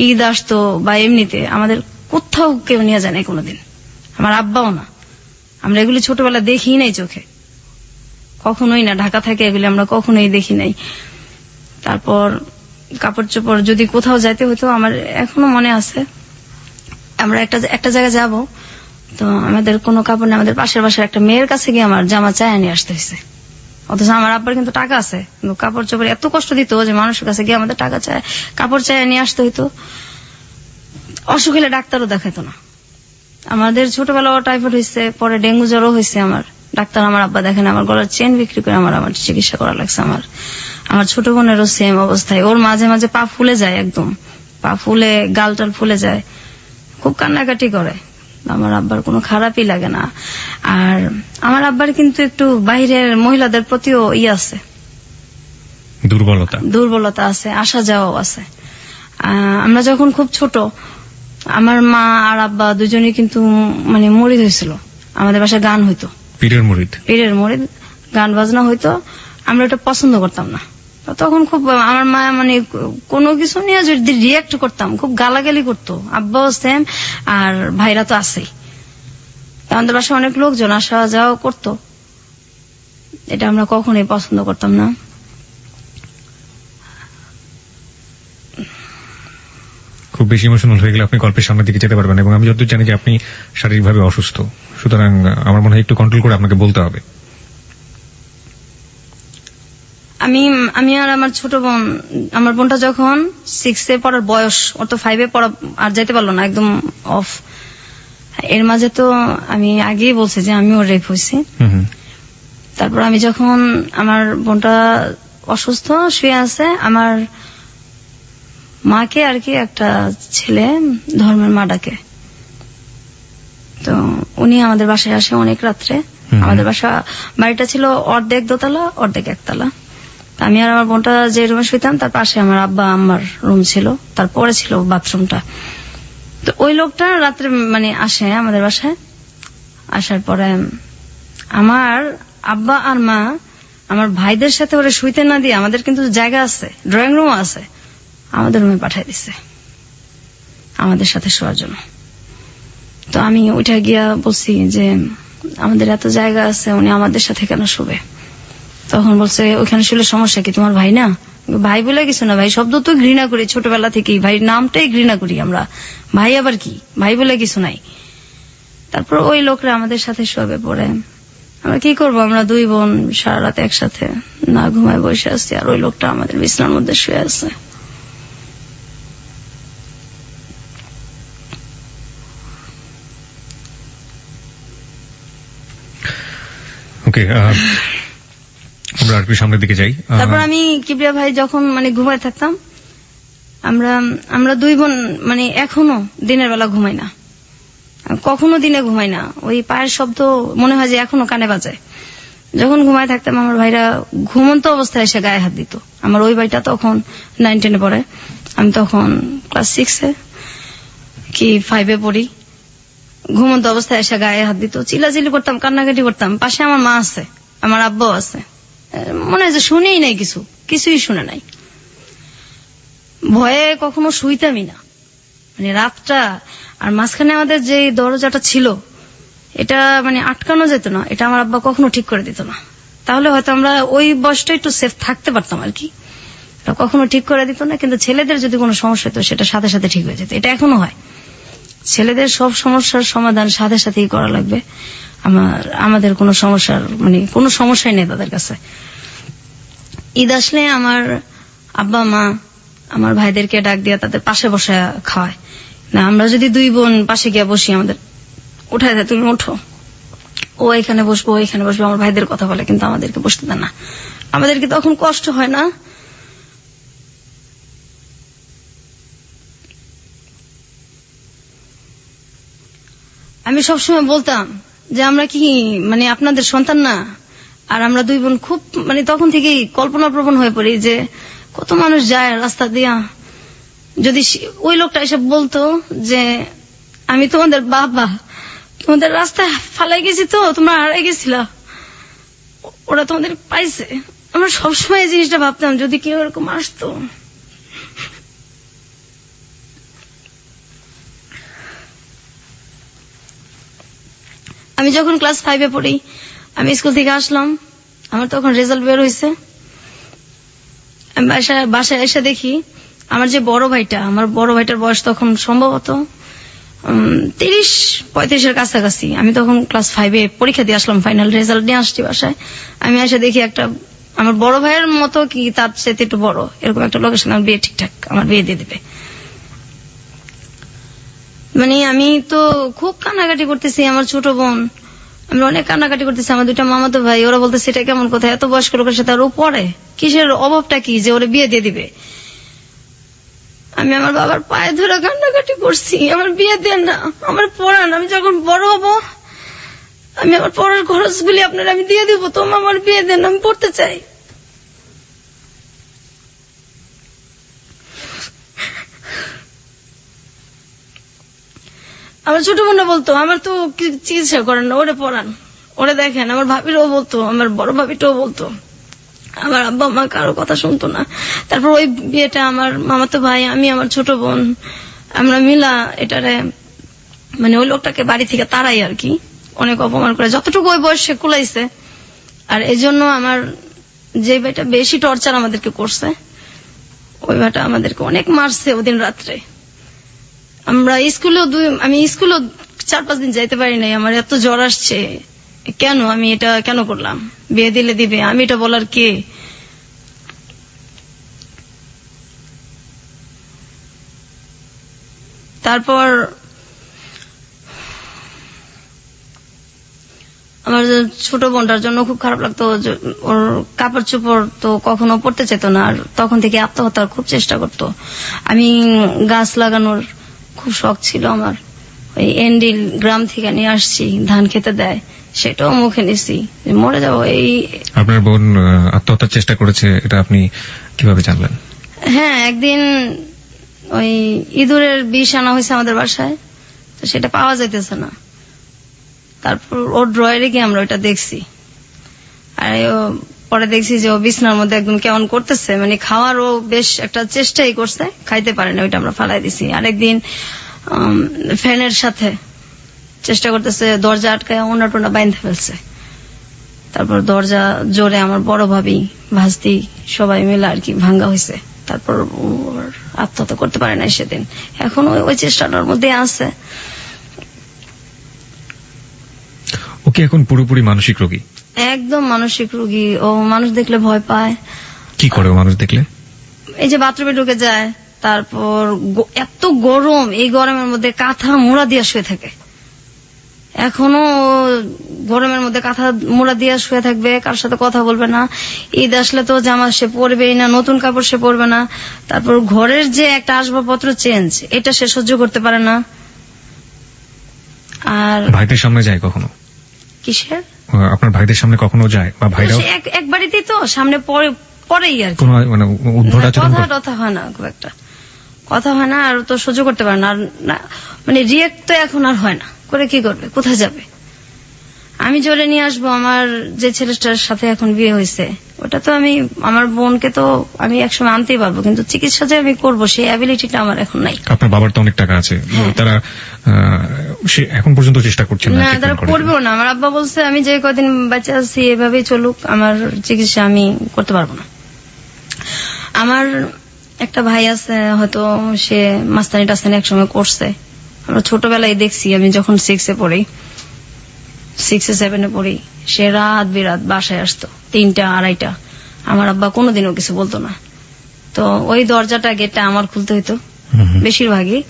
ঈদ আসতো বা এমনিতে আমাদের কোথাও কেউ নিয়ে যায় না কোনোদিন, আমার আব্বাও না। আমরা এগুলি ছোটবেলা দেখি নাই চোখে, কখনোই না, ঢাকা থেকে এগুলি আমরা কখনোই দেখি নাই। তারপর কাপড় চোপড় যদি কোথাও যাইতে হতো, আমার এখনো মনে আছে, আমরা একটা জায়গায় যাব, তো আমাদের কোনো কাপড় নেই, আমাদের পাশের বাসার একটা মেয়ের কাছে গিয়ে আমার জামা চায় নিয়ে আসতে হয়েছে। অথচ আমার আব্বার কিন্তু টাকা আছে, কিন্তু কাপড় চোপড় এত কষ্ট দিত যে মানুষের কাছে গিয়ে আমাদের টাকা চায়, কাপড় চায় নিয়ে আসতে হইতো। অসুখ হলে ডাক্তারও দেখাইতো না। আমাদের ছোটবেলা টাইফয়েড হয়েছে, পরে ডেঙ্গু জ্বরও হয়েছে, আমার ডাক্তার আমার আব্বা দেখেন, আমার গলার চেন বিক্রি করে আমার চিকিৎসা করা লাগছে। আমার ছোট বোনেরও সেম অবস্থায়, ওর মাঝে মাঝে পা ফুলে যায়, একদম পা ফুলে গাল টাল ফুলে যায়, খুব কান্নাকাটি করে। আমার আব্বার কোনো খারাপই লাগে না। আর আমার আব্বার কিন্তু একটু বাইরের মহিলাদের প্রতিও আছে, দুর্বলতা আছে, আসা যাওয়াও আছে। আমরা যখন খুব ছোট, আমার মা আর আব্বা দুজনেই কিন্তু মানে মরিদ হয়েছিল। আমাদের বাসায় গান হইতো, পীরের মরিদ গান বাজনা হইতো, আমরা ওটা পছন্দ করতাম না। তখন খুব আমার মা মানে কোনো কিছু নিয়ে যদি রিয়াক্ট করতাম, খুব গালাগালি করতো, আব্বাও সেম, আর ভাইরা তো আছেই। আমাদের বাসায় অনেক লোকজন আসা যাওয়া করতো, এটা আমরা কখনোই পছন্দ করতাম না।
খুব বেশি ইমোশনাল হয়ে গেলে আপনি গল্পের সামনের দিকে যেতে পারবেন, এবং আমি যতদূর জানি যে আপনি শারীরিকভাবে অসুস্থ, সুতরাং আমার মনে হয় একটু কন্ট্রোল করে আপনাকে বলতে হবে।
আমি আর আমার ছোট বোন, আমার বোনটা যখন 6-এ পড়ার বয়স, ওর তো 5-এ পড়া আর যেতে পারলো না, একদম অফ। এর মাঝে তো আমি আগেই বলছি যে আমিও রেপ হয়েছি। তারপর আমি যখন, আমার বোনটা অসুস্থ শুয়ে আছে, আমার মাকে আর কি একটা ছেলে ধর্মের মা ডাকে, তো উনি আমাদের বাসায় আসে অনেক রাত্রে। আমাদের বাড়িটা ছিল অর্ধেক দোতলা অর্ধেক একতলা। আমি আর আমার বোনটা যে রুমে শুইতাম, তার পাশে আমার আব্বা আম্মার রুম ছিল, তারপরে ছিল বাথরুমটা। তো ওই লোকটা রাত্রে মানে আসে আমাদের বাসায়, আসার পরে আমার আব্বা আর মা আমার ভাইদের সাথে ওরা শুইতে না দিয়ে, আমাদের কিন্তু জায়গা আছে, ড্রয়িং রুমও আছে, আমাদের রুমে পাঠাই দিছে আমাদের সাথে শোয়ার জন্য। তো আমি ওইটা গিয়া বলছি যে আমাদের এত জায়গা আছে, উনি আমাদের সাথে কেন শুবে? তখন বলছে ওইখানে শুলে সমস্যা কি, তোমার ভাই না? ভাই বলে কিছু না, ভাই শব্দ তো ঘৃণা করি ছোটবেলা থেকেই, ভাই নামটাই ঘৃণা করি আমরা, ভাই আবার কি, ভাই বলে কিছু নাই। তারপর ওই লোকরা আমাদের সাথে শোবে। পরে আমরা কি করবো, আমরা 2 বোন সারা রাত একসাথে না ঘুমায় বসে আছি, আর ওই লোকটা আমাদের বিছানার মধ্যে শুয়ে আছে।
ওকে, আমরা আর একটু সামনের দিকে যাই।
তারপর আমি কিবরিয়া ভাই যখন মানে ঘুমায় থাকতাম, আমরা দুই বোন মানে এখনো দিনের বেলা ঘুমাই না, কখনো দিনে ঘুমাই না। ওই পায়ের শব্দ মনে হয় যে এখনো কানে বাজে। যখন ঘুমায় থাকতাম আমার ভাইরা ঘুমন্ত অবস্থায় এসে গায়ে হাত দিত। আমার ওই ভাইটা তখন 9-10 পড়ে, আমি তখন ক্লাস 6 কি 5 পড়ি। ঘুমন্ত অবস্থায় এসে গায়ে হাত দিত, চিল্লাচিল্লি করতাম, কান্নাকাটি করতাম। পাশে আমার মা আছে, আমার আব্বাও আছে, মনে হয় যে শুনেই নাই, কিছুই শুনে নাই। ভয়ে কখনো শুইতামই না, মানে রাতটা। আর মাঝখানে আমাদের যে দরজাটা ছিল এটা মানে আটকানো যেত না, এটা আমার আব্বা কখনো ঠিক করে দিত না। তাহলে হয়তো আমরা ওই বয়সটা একটু সেফ থাকতে পারতাম আর কি। এটা কখনো ঠিক করে দিত না, কিন্তু ছেলেদের যদি কোনো সমস্যা হতো সেটা সাথে সাথে ঠিক হয়ে যেত। এটা এখনো হয়, ছেলেদের সব সমস্যার সমাধান সাথে সাথেই করা লাগবে। আমাদের কোনো সমস্যার মানে কোনো সমস্যাই নেই তাদের কাছে। ঈদ আসলে আমার আব্বা মা আমার ভাইদেরকে ডাক দিয়ে তাদের পাশে বসে খাওয়ায় না। আমরা যদি দুই বোন পাশে গিয়ে বসি, আমাদের উঠায় দেয়, তুমি ওঠো, ও এখানে বসবো, এখানে বসবো। আমার ভাইদের কথা বলে, কিন্তু আমাদেরকে বসতে দেয় না। আমাদেরকে তখন কষ্ট হয় না। আমি সবসময় বলতাম যে আমরা কি মানে আপনাদের সন্তান না? আর আমরা দুই বোন খুব মানে তখন থেকেই কল্পনা প্রবণ হয়ে পড়ি যে কত মানুষ যায় রাস্তা দিয়া, যদি ওই লোকটা এসে বলতো যে আমি তোমাদের বাবা, তোমাদের রাস্তায় ফালাই গেছি, তো তোমরা হারাই গেছিলা, ওরা তোমাদের পাইছে। আমরা সবসময় এই জিনিসটা ভাবতাম, যদি কেউ এরকম আসতো। আমি যখন ক্লাস 5 পড়ি, আমি স্কুল থেকে আসলাম, আমার তখন রেজাল্ট বের হয়েছে। আমি বাসায় এসে দেখি আমার যে বড় ভাইটা, আমার বড় ভাইটার বয়স তখন সম্ভবত 30-35 কাছাকাছি। আমি তখন ক্লাস 5 পরীক্ষা দিয়ে আসলাম, ফাইনাল রেজাল্ট নিয়ে আসছি বাসায়। আমি এসে দেখি একটা আমার বড় ভাইয়ের মতো কি তার চেয়ে একটু বড় এরকম একটা লোকের সঙ্গে বিয়ে ঠিকঠাক আমার বিয়ে দিয়ে দিবে। মানে আমি তো খুব কান্নাকাটি করতেছি, আমার ছোট বোন, আমি অনেক কান্নাকাটি করতেছি। আমার দুইটা মামাতো ভাই, ওরা বলতেছে এটা কেমন কথা, এত বয়স্ক লোকের সাথে আর ও পড়ে, কিসের অভাবটা কি যে ওরা বিয়ে দিয়ে দিবে। আমি আমার বাবার পায়ে ধরে কান্নাকাটি করছি, আমার বিয়ে দেন না, আমার পড়ান, আমি যখন বড় হব আমি আমার পড়ার খরচগুলি আপনার আমি দিয়ে দিব, তোমার আমার বিয়ে দেন, আমি পড়তে চাই। আমার ছোট বোনরা বলতো আমার তো চিকিৎসা করেন না, ওরে পড়ান, ওরে দেখেন। আমার ভাবিরাও বলতো, আমার বড় ভাবিটাও বলতো। আমার আব্বা মা কারো কথা শুনতো না। তারপর ওই বিয়েটা আমার মামাতো ভাই, আমি, আমার ছোট বোন, আমরা মিলা এটারে মানে ওই লোকটাকে বাড়ি থেকে তাড়াই আর কি, অনেক অপমান করে যতটুকু ওই বয়সে কুলাইছে। আর এই জন্য আমার যে ভাইটা বেশি টর্চার আমাদেরকে করছে, ওই ভাইটা আমাদেরকে অনেক মারছে ওদিন রাত্রে। আমরা আমি স্কুলেও 4-5 দিন যাইতে পারি নাই, আমার এত জ্বর আসছে। কেন আমি এটা কেন করলাম? বিয়ে দিলে দিবে, আমি এটা বলার কে? তারপর আমার ছোট বোনটার জন্য খুব খারাপ লাগতো, ওর কাপড় চোপড় তো কখনো পড়তে চেত না, আর তখন থেকে আত্মহত্যার খুব চেষ্টা করতো। আমি গাছ লাগানোর খুব শখ ছিল আমার, ওই এন্ডিল গ্রাম থেকে নিয়ে আসছি, ধান খেতে দেয়, সেটাও মুখে নিছি, মরে যাবো। এই
আপনার বোন আত্মহত্যার চেষ্টা করেছে, এটা আপনি কিভাবে জানলেন?
হ্যাঁ, একদিন ওই ইঁদুরের বিষ আনা হয়েছে আমাদের বাসায়, তো সেটা পাওয়া যাইতেছে না। তারপর ওর ড্রয়ারে গিয়ে আমরা ওইটা দেখছি, আর পরে দেখছি যে ও বিছনার মধ্যে একদম কেমন করতেছে, মানে খাওয়ারও বেশ একটা চেষ্টাই করছে, খাইতে পারে না, ওইটা আমরা ফালাই দিছি। আরেকদিন ফ্যানের সাথে চেষ্টা করতেছে, দরজা আটকায় ওনা টোনা বাইন্ধে ফেলছে। তারপর দরজা জোরে আমার বড় ভাবি, ভাস্তি সবাই মিলে আর কি ভাঙ্গা হয়েছে। তারপর আত্মহত্যা করতে পারে না সেদিন, এখন ওই চেষ্টাটার মধ্যে আছে।
ওকে এখন পুরোপুরি মানসিক রোগী?
একদম মানসিক রোগী। ও মানুষ দেখলে ভয় পায়।
কি করে ও মানুষ দেখলে?
এই যে বাথরুমে ঢুকে যায়, তারপর এত গরম, এই গরমের মধ্যে কাঁথা মোড়া দিয়ে শুয়ে থাকে, এখনো গরমের মধ্যে কাঁথা মোড়া দিয়ে শুয়ে থাকবে, কার সাথে কথা বলবে না। ঈদ আসলে তো জামা সে পরবেই না, নতুন কাপড় সে পরবে না। তারপর ঘরের যে একটা আসবাবপত্র চেঞ্জ, এটা সে সহ্য করতে পারে না। আর
ভাইদের সামনে যায় কখনো?
কিসের?
আপনার ভাইদের সামনে কখনো যায় বা ভাইরাও
সে এক বাড়িতেই তো, সামনে পরেই আর কি।
কোনো মানে উদ্ভট আচরণ করে?
কথা হয় না, খুব একটা কথা হয় না, আর তো সহ্য করতে পারে না। আর মানে রিয়েক্ট তো এখন আর হয় না, করে কি করবে, কোথায় যাবে? আমি জোরে নিয়ে আসবো। আমার যে ছেলেটার সাথে এখন বিয়ে হয়েছে, ওটা তো আমি, আমার বোনকে তো আমি একসময় আনতেই পারবো, কিন্তু চিকিৎসা যে আমি করবো সেই অ্যাবিলিটিটা আমার এখন নাই।
আপনার বাবার তো অনেক টাকা আছে,
হ্যাঁ।
তারা সে এখন পর্যন্ত চেষ্টা করছেন না
না,
treatment
তারা
করার
করবেও
জন্য?
না। আমার আব্বা বলছে আমি যে কদিন বাচ্চা আছি এভাবেই চলুক, আমার চিকিৎসা আমি করতে পারবো না। আমার একটা ভাই আছে, হয়তো সে মাস্তানি টাস্তানি একসময় করছে। আমরা ছোটবেলায় দেখছি, আমি যখন 6-এ পড়ি, 6-7-এ পড়ি, সে রাত বিরাত বাসায় আসতো 3টা 2:30টা। আমার আব্বা কোনোদিনও কিছু বলতো না। তো ওই দরজাটা গেটটা আমার খুলতে হইতো বেশিরভাগই।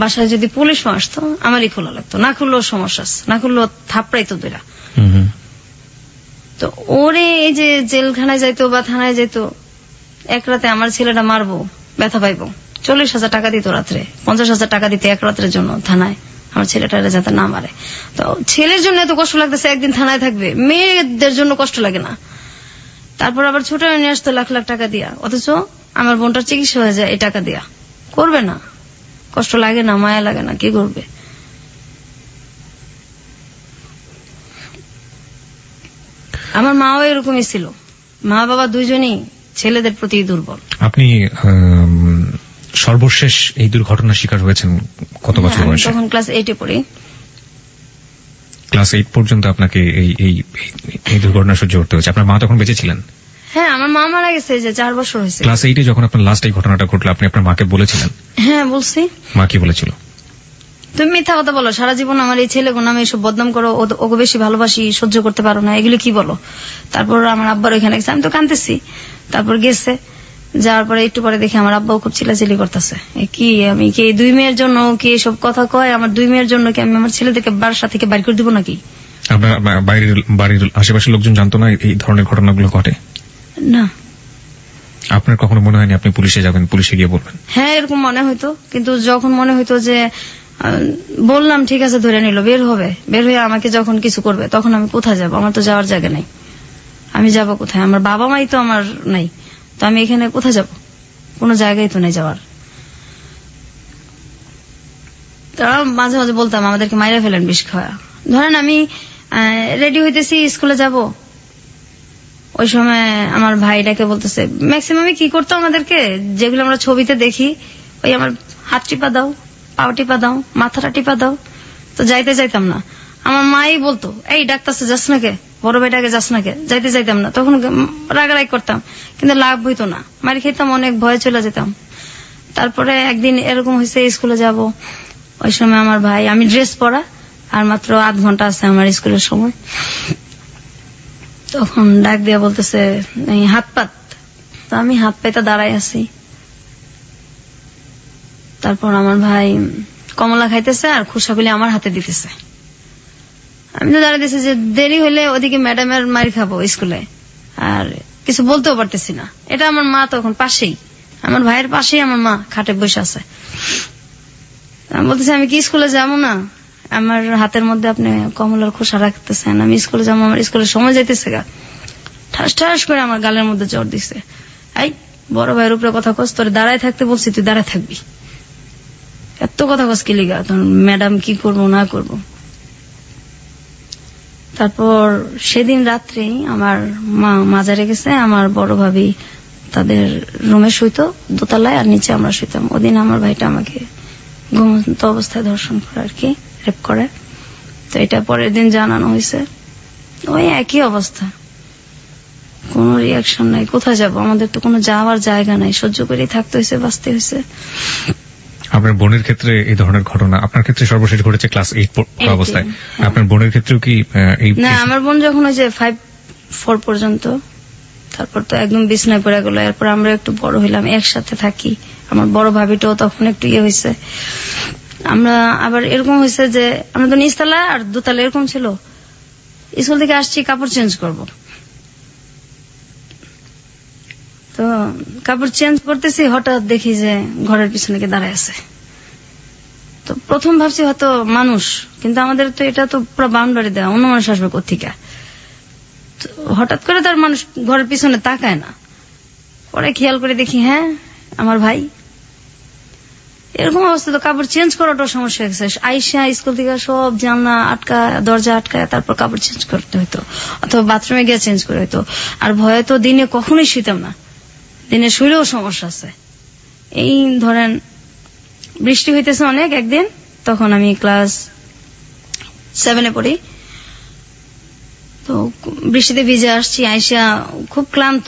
বাসায় যদি পুলিশও আসতো আমারই খোলা লাগতো, না খুললেও সমস্যা আছে, না খুললেও থাপড়াইতো দুইটা। তো ওরে এই যে জেলখানায় যাইতো বা থানায় যাইতো, এক রাতে আমার ছেলেটা মারবো, ব্যথা পাইবো, 40,000 টাকা দিত রাত্রে, 50,000 টাকা দিতে এক রাতের জন্য থানায়, আমার ছেলেটা যাতে না মারে। তো ছেলের জন্য এত কষ্ট লাগতেছে, একদিন থানায় থাকবে, মেয়েদের জন্য কষ্ট লাগে না। তারপর আবার ছোট নিয়ে আসতো লাখ লাখ টাকা দিয়া, অথচ আমার বোনটার চিকিৎসা হয়ে যায় এই টাকা দিয়া। করবে না? কষ্ট লাগে না, মায়া লাগে না? কি করবে? আমার মাও এরকমই ছিল, মা বাবা দুইজনই ছেলেদের প্রতি দুর্বল।
আপনি সর্বশেষ এই দুর্ঘটনার শিকার হয়েছেন কত বছর
আমি
বয়সে?
তখন ক্লাস 8-এ পড়ি।
ক্লাস 8 পর্যন্ত আপনাকে এই দুর্ঘটনা সহ্য করতে হয়েছে। আপনার মা তখন বেঁচে ছিলেন?
হ্যাঁ, আমার মা মারা গেছে যে 4 বছর হয়েছে।
ক্লাস 8-এ যখন আপনার লাস্ট এই ঘটনাটা ঘটলো, আপনি আপনার মাকে বলেছিলেন?
হ্যাঁ, বলছি।
মা কি বলেছিল?
তুমি মিথ্যা কথা বলো, সারা জীবন আমার এই ছেলে নামে এসব বদনাম করো, ওকে বেশি ভালোবাসি, সহ্য করতে পারো না, এগুলো কি বলো? তারপর আমার আব্বার ওইখানে গেছে, আমি তো কাঁদতেছি। তারপর গেছে, যাওয়ার পরে একটু পরে দেখি আমার আব্বাও খুব চিল্লাচিল্লি করতেছে। কি আমি কি এই 2 মেয়ের জন্য কি এসব কথা কয়? আমার 2 মেয়ের জন্য কি আমি আমার ছেলেদেরকে বাসা থেকে বাইর করে দিব নাকি?
আপনার বাড়ির আশেপাশের লোকজন জানতো না এই ধরনের ঘটনাগুলো ঘটে?
না।
আপনার কখনো মনে হয়নি আপনি পুলিশে যাবেন, পুলিশে গিয়ে বলবেন?
হ্যাঁ, এরকম মনে হইতো, কিন্তু যখন মনে হইতো যে বললাম ঠিক আছে ধরে নিল, বের হবে, বের হয়ে আমাকে যখন কিছু করবে, তখন আমি কোথায় যাব? আমার তো যাওয়ার জায়গা নাই, আমি যাব কোথায়? আমার বাবা মাই তো আমার নাই, তো আমি এখানে কোথায় যাব? কোনো জায়গায় তো নেই যাওয়ার। তারা মাঝে মাঝে বলতাম আমাদেরকে মাইরা ফেলেন বিষ খাওয়া। ধরেন আমি রেডি হইতেছি স্কুলে যাব, ওই সময় আমার ভাইটাকে বলতেছে, ম্যাক্সিমামে কি করতো আমাদেরকে, যেগুলো আমরা ছবিতে দেখি, ওই আমার হাত টিপা দাও, পা টিপা দাও, মাথাটা টিপা দাও। তো যাইতে যাইতাম না। আমার মাই বলতো, এই ডাক্তারছে যাস না কে, বড় ভাইটাকে যাস না কে, যাইতে যাইতাম না। তখন রাগারাগ করতাম, কিন্তু লাভ হইতো না, মার খেতাম, অনেক ভয়ে চলে যেতাম। তারপরে একদিন এরকম হয়েছে, স্কুলে যাব, ওই সময় আমার ভাই, আমি ড্রেস পরা আর মাত্র 8 ঘন্টা আছে আমার স্কুলের সময়, তখন ডাক দিয়া বলতেছে হাত পাত। তো আমি হাত পাইতে দাঁড়াই আছি। তারপর আমার ভাই কমলা খাইতেছে আর খুশাগুলি আমার হাতে দিতেছে। আমি তো দাঁড়াইতেছি যে দেরি হইলে ওদিকে ম্যাডামের মার খাবো স্কুলে, আর কিছু বলতেও পারতেছি না। এটা আমার মা তখন পাশেই, আমার ভাইয়ের পাশেই আমার মা খাটে বসে আছে। আমি বলতেছি আমি কি স্কুলে যাবো না? আমার হাতের মধ্যে আপনি কমলার খোসা রাখতেছেন, আমি স্কুলে যাবো, আমার স্কুলের সময় যাইতেছে গা। ঠাস ঠাস করে আমার গালের মধ্যে জ্বর দিছে। এই বড় ভাইয়ের উপরে কথা কস, তোর দাঁড়ায় থাকতে বলছি, তুই দাঁড়ায় থাকবি, এত কথা কস কি লিগা? তখন ম্যাডাম কি করবো না করবো। তারপর সেদিন রাত্রে আমার মা মাজারে গেছে, আমার বড় ভাবি তাদের রুমে শুইতো দোতলায়, আর নিচে আমরা শুইতাম। ওদিন আমার ভাইটা আমাকে ঘুমন্ত অবস্থায় ধর্ষণ করে আর কি, রেপ করে। তো এটা পরের দিন জানানো হয়েছে, ওই একই অবস্থা, কোনো রিয়াকশন নাই। কোথায় যাব? আমাদের তো কোনো যাওয়ার জায়গা নাই, সহ্য করেই থাকতে হয়েছে, বাঁচতে হয়েছে।
আপনার বোনের ক্ষেত্রে এই ধরনের ঘটনা, আপনার ক্ষেত্রে সর্বশেষ ঘটেছে ক্লাস 8 অবস্থায়, আপনার বোনের ক্ষেত্রেও কি এই?
না, আমার বোন যখন ওই যে 5-4 পর্যন্ত, তারপর তো একদম বিছনায় পড়ে গেল। এরপর আমরা একটু বড় হইলাম, একসাথে থাকি। আমার বড় ভাবিটাও তখন একটু ইয়ে হয়েছে, আমরা আবার এরকম হয়েছে যে আমরা তো নিচতলা আর দোতলা এরকম ছিল, স্কুল থেকে আসছি কাপড় চেঞ্জ করব, তো কাপড় চেঞ্জ করতেছি, হঠাৎ দেখি যে ঘরের পিছনে কে দাঁড়ায় আছে। তো প্রথম ভাবছি হয়তো মানুষ, কিন্তু আমাদের তো এটা তো পুরো বাউন্ডারি দেওয়া, অন্য মানুষ আসবে কোত্থেকে। তো হঠাৎ করে তার মানুষ ঘরের পিছনে তাকায় না, পরে খেয়াল করে দেখি হ্যাঁ আমার ভাই। এরকম অবস্থা তো কাপড় চেঞ্জ করাটাও সমস্যা হয়ে গেছে। আইসা স্কুল থেকে সব জানলা আটকায়, দরজা আটকায়, তারপর কাপড় চেঞ্জ করতে হইতো, অথবা বাথরুমে গিয়ে চেঞ্জ করে হইতো। আর ভয়ে তো দিনে কখনোই শুইতাম না, দিনে শুইলেও সমস্যা আছে। এই ধরেন বৃষ্টি হইতেছে অনেক একদিন, তখন আমি ক্লাস 7-এ পড়ি, তো বৃষ্টিতে ভিজে আসছি, আইসা খুব ক্লান্ত,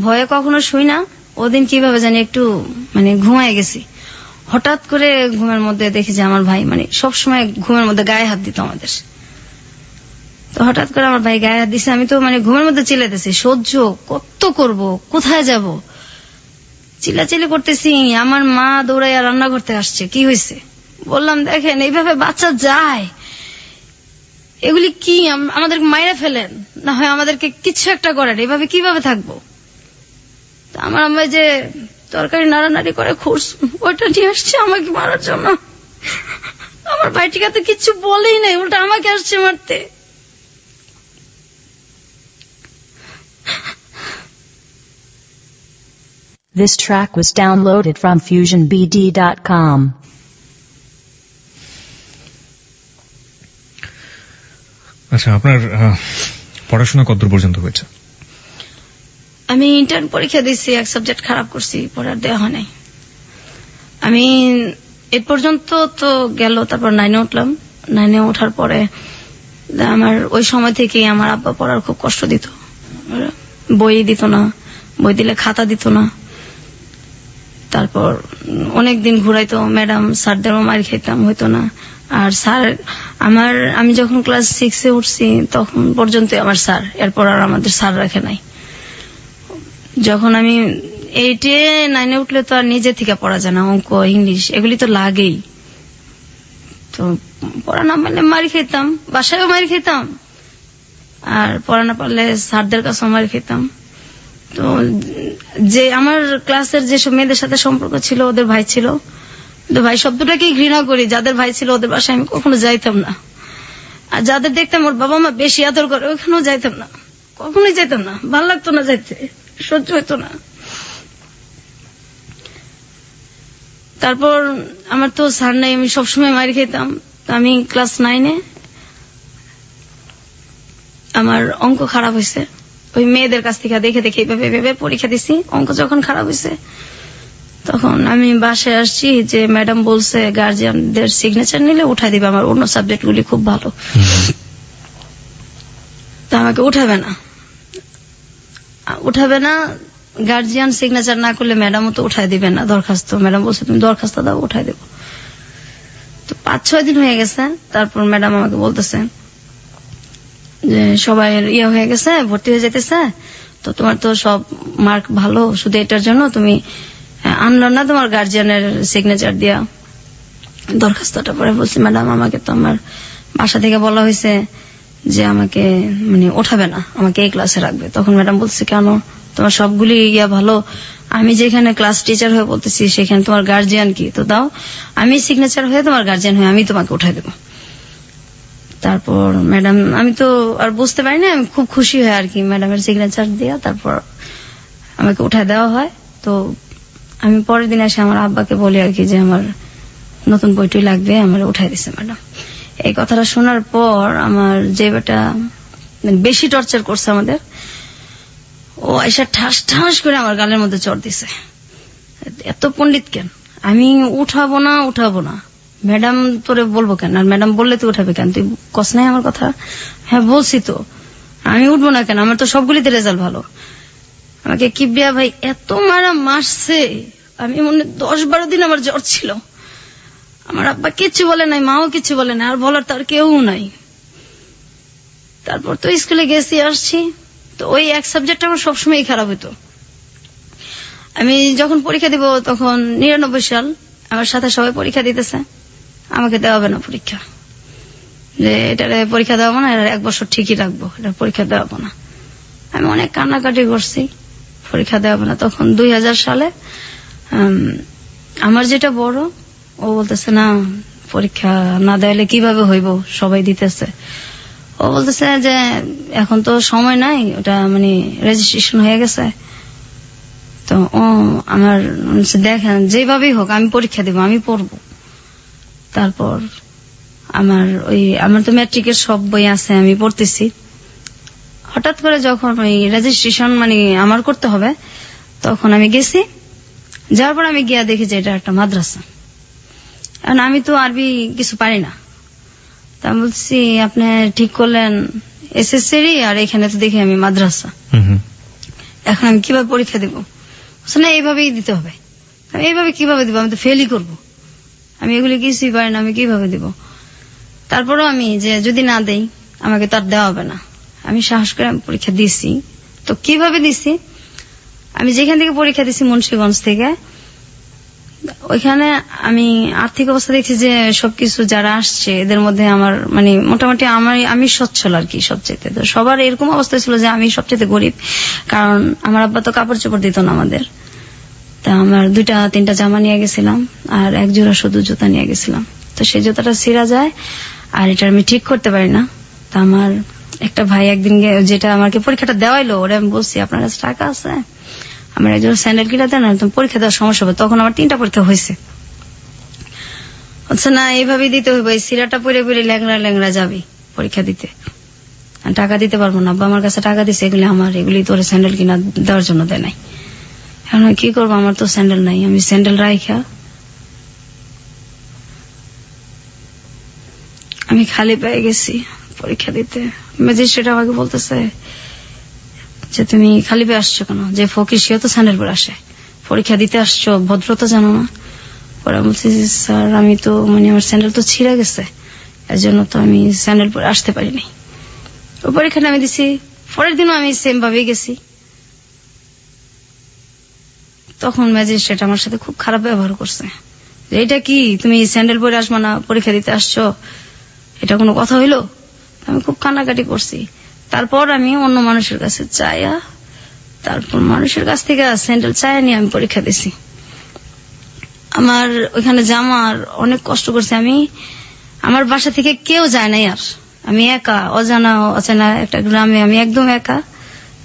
ভয়ে কখনো শুই না। ওদিন কিভাবে জানি একটু মানে ঘুমায় গেছি, হঠাৎ করে ঘুমের মধ্যে দেখি যে আমার ভাই মানে সবসময় ঘুমের মধ্যে গায়ে হাত দিত আমাদের। তো হঠাৎ করে আমার ভাই গায়ে হাত দিছে, আমি তো মানে ঘুমের মধ্যে চিল্লাইতেছি, সহ্য কত করব, কোথায় যাব, চিল্লাচিল্লি করতেছি। আমার মা দৌড়াইয়া রান্না করতে আসছে, কি হয়েছে বললাম, দেখেন এইভাবে বাচ্চা যায়, এগুলি কি আমাদের মাইরে ফেলেন, না হয় আমাদেরকে কিছু একটা করেন, এভাবে কিভাবে থাকবো। আমার আম্মা যে তরকারি নাড়ানাড়ি করে খুশ, ওইটা নিয়ে আসছে আমাকে মারার জন্য। আমার ভাইটিকে তো কিচ্ছু বলেই নাই, উল্টা আমাকে আসছে মারতে।
This track was downloaded from FusionBD.com.
আচ্ছা, আপনার পড়াশোনা কতদূর পর্যন্ত হয়েছে?
আমি ইন্টার্ন পরীক্ষা দিচ্ছি, এক সাবজেক্ট খারাপ করছি, পরে আর দেওয়া হয় নাই। আমি এ পর্যন্ত তো গেল, তারপর 9-এ উঠলাম। 9-এ ওঠার পরে আমার ওই সময় থেকেই আমার আব্বা পড়ার খুব কষ্ট দিত, বই দিত না, বই দিলে খাতা দিত না। তারপর অনেকদিন ঘুরাইতো, ম্যাডাম স্যারদেরও মার খেতাম, হইতো না। আর স্যার আমি যখন ক্লাস 6-এ উঠছি তখন পর্যন্ত আমার স্যার, এরপর আর আমাদের স্যার রাখে নাই। যখন আমি 8-এ 9-এ উঠলে তো আর নিজে থেকে পড়া যায় না, অঙ্ক ইংলিশ এগুলি তো লাগেই। তো পড়া না মানে মারি খেতাম, বাসায়ও মারি খেতাম, আর পড়া না পারলে স্যারদের কাছেও মারি খেতাম। তো যে আমার ক্লাসের যেসব মেয়েদের সাথে সম্পর্ক ছিল, ওদের ভাই ছিল, তো ভাই শব্দটাকেই ঘৃণা করি। যাদের ভাই ছিল ওদের বাসায় আমি কখনো যাইতাম না, আর যাদের দেখতাম ওর বাবা মা বেশি আদর করে ওখানেও যাইতাম না, কখনোই যাইতাম না, ভাল লাগতো না যাইতে, সহ্য হইতো না। তারপর আমার তো স্যার নাই, আমি সবসময় মারি খেতাম। আমি ক্লাস 9-এ আমার অঙ্ক খারাপ হয়েছে, ওই মেয়েদের কাছ থেকে দেখে দেখে এইভাবে পরীক্ষা দিছি। অঙ্ক যখন খারাপ হয়েছে তখন আমি বাসায় আসছি, যে ম্যাডাম বলছে গার্জিয়ানদের সিগনেচার নিলে উঠাই দিবে, আমার অন্য সাবজেক্ট গুলি খুব ভালো, তা আমাকে উঠাবে না, গার্জিয়ান সিগনেচার না করলে ম্যাডামও তো উঠাই দিবে না দরখাস্ত। ম্যাডাম বলছে তুমি দরখাস্ত দাও, উঠাই দেবো। তো 5-6 দিন হয়ে গেছে, তারপর ম্যাডাম আমাকে বলতেছে যে সবাই হয়ে গেছে, ভর্তি হয়ে যেতেছে, তো তোমার তো সব মার্ক ভালো, শুধু এটার জন্য তুমি আনলো না তোমার গার্জিয়ানের সিগনেচার দিয়া দরখাস্তটা। পরে বলছি ম্যাডাম আমাকে তো আমার বাসা থেকে বলা হয়েছে যে আমাকে মানে ওঠাবে না, আমাকে এই ক্লাসে রাখবে। তখন ম্যাডাম বলছে কেন, তোমার সবগুলি ভালো, আমি যেখানে ক্লাস টিচার হয়ে বলতেছি সেখানে তোমার গার্জিয়ান কি, তো দাও আমি সিগনেচার হয়ে তোমার গার্জিয়ান হয়ে আমি তোমাকে উঠাই দেবো। তারপর ম্যাডাম, আমি তো আর বুঝতে পারি না, আমি খুব খুশি হই আর কি, ম্যাডামের সিগনেচার দিয়া তারপর আমাকে উঠাই দেওয়া হয়। তো আমি পরের দিন এসে আমার আব্বাকে বলি আর কি যে আমার নতুন বইটি লাগবে, আমার উঠাই দিছে ম্যাডাম। এই কথাটা শোনার পর আমার যে বেটা বেশি টর্চার করছে আমাদের, ও এসে ঠাস ঠাস করে আমার গালের মধ্যে চড় দিছে, এত পণ্ডিত কেন, আমি উঠাবো না, ম্যাডাম তোরে বলবো কেন, আর ম্যাডাম বললে তুই উঠাবে কেন, তুই কস নাই আমার কথা। হ্যাঁ বলছি তো, আমি উঠবো না কেন, আমার তো সবগুলিতে রেজাল্ট ভালো। আমাকে কিবরিয়া ভাই এত মারছে, আমি মনে 10-12 দিন আমার জ্বর ছিল। আমার আব্বা কিচ্ছু বলে নাই, মাও কিচ্ছু বলে নাই, আর বলার তার কেউ নাই। তারপর তো স্কুলে গেছি আসছি, তো ওই এক সাবজেক্ট আমার সবসময় খারাপ হতো। আমি যখন পরীক্ষা দিব তখন 99 সাল, আমার সাথে সবাই পরীক্ষা দিতেছে, আমাকে দেওয়া হবে না পরীক্ষা, যে এটার পরীক্ষা দেওয়াবো না, এটা 1 বছর ঠিকই রাখবো, এটা পরীক্ষা দেওয়াবো না। আমি অনেক কান্নাকাটি করছি, পরীক্ষা দেওয়াবো না। তখন 2000 সালে আমার যেটা বড়, ও বলতেছে না পরীক্ষা না দেওয়ালে কিভাবে হইব, সবাই দিতেছে। ও বলতেছে যে এখন তো সময় নাই, ওটা মানে রেজিস্ট্রেশন হয়ে গেছে। তো ও আমার দেখেন যেভাবেই হোক আমি পরীক্ষা দিব, আমি পড়বো। তারপর আমার তো ম্যাট্রিকের সব বই আছে, আমি পড়তেছি। হঠাৎ করে যখন ওই রেজিস্ট্রেশন মানে আমার করতে হবে, তখন আমি গেছি। যাওয়ার পর আমি গিয়া দেখি যে এটা একটা মাদ্রাসা। কারণ আমি তো আরবি কিছু পারি না। তা আমি বলছি আপনি ঠিক করলেন এসএসসি আর এখানে তো দেখি আমি মাদ্রাসা, এখন আমি কিভাবে পরীক্ষা দিব? না এইভাবেই দিতে হবে। আমি এইভাবে কিভাবে দিব, আমি তো ফেলই করবো, আমি এগুলি কিছুই পারি না, আমি কিভাবে দিব? তারপরও আমি যে যদি না দেই আমাকে তো আর দেওয়া হবে না, আমি সাহস করে আমি পরীক্ষা দিছি। তো কিভাবে দিছি, আমি যেখান থেকে পরীক্ষা দিছি মুন্সিগঞ্জ থেকে, ওইখানে আমি আর্থিক অবস্থা দেখছি যে সবকিছু যারা আসছে এদের মধ্যে আমার মানে মোটামুটি আমি সচ্ছল আর কি সবচেয়ে। তো সবার এরকম অবস্থা ছিল যে আমি সবচেয়ে গরিব, কারণ আমার আব্বা তো কাপড় চোপড় দিত না আমাদের। তা আমার 2-3টা জামা নিয়ে গেছিলাম আর 1 জোড়া শুধু জুতা নিয়ে গেছিলাম। তো সেই জুতাটা ছিঁড়া যায় আর এটা আমি ঠিক করতে পারি না। তা আমার একটা ভাই একদিন যেটা আমাকে পরীক্ষাটা দেওয়াইলো, ওরা আমি বলছি আপনার কাছে টাকা আছে, আমার একজন স্যান্ডেল কিনা দেন, তুমি পরীক্ষা দেওয়ার সমস্যা হবে। তখন আমার 3টা পরীক্ষা হয়েছে। আচ্ছা না এইভাবেই দিতে হইব, এই সিরাটা পরে পরে ল্যাংড়া যাবি পরীক্ষা দিতে, টাকা দিতে পারবো না। আমার কাছে টাকা দিছে, এগুলি আমার, এগুলি তোর স্যান্ডেল কিনা দেওয়ার জন্য দেয় নাই। এখন কি করবো, আমার তো স্যান্ডেল নাই। আমি স্যান্ডেল রাইখা আমি খালি পেয়ে গেছি পরীক্ষা দিতে। ম্যাজিস্ট্রেট আমাকে বলতেছে যে তুমি খালি পেয়ে আসছো কেন, যে ফকির সেও তো স্যান্ডেল পরে আসে, পরীক্ষা দিতে আসছো, ভদ্রতা জানো না? পরে বলছি স্যার আমি তো মানে আমার স্যান্ডেল তো ছিঁড়ে গেছে, এর জন্য তো আমি স্যান্ডেল পরে আসতে পারিনি। ওই পরীক্ষাটা আমি দিছি, পরের দিনও আমি সেম ভাবেই গেছি। তখন ম্যাজিস্ট্রেট আমার সাথে খুব খারাপ ব্যবহার করছে, যে এটা কি তুমি স্যান্ডেল পরে আসবা না, পরীক্ষা দিতে আসছো, এটা কোনো কথা হইলো? আমি খুব কান্নাকাটি করছি। তারপর আমি অন্য মানুষের কাছে চাইয়া, তারপর মানুষের কাছ থেকে স্যান্ডেল চাইয়া নিয়ে আমি পরীক্ষা দিছি। আমার ওইখানে জামার অনেক কষ্ট করছি আমি, আমার বাসা থেকে কেউ যায় নাই, আর আমি একা অজানা একটা গ্রামে, আমি একদম একা,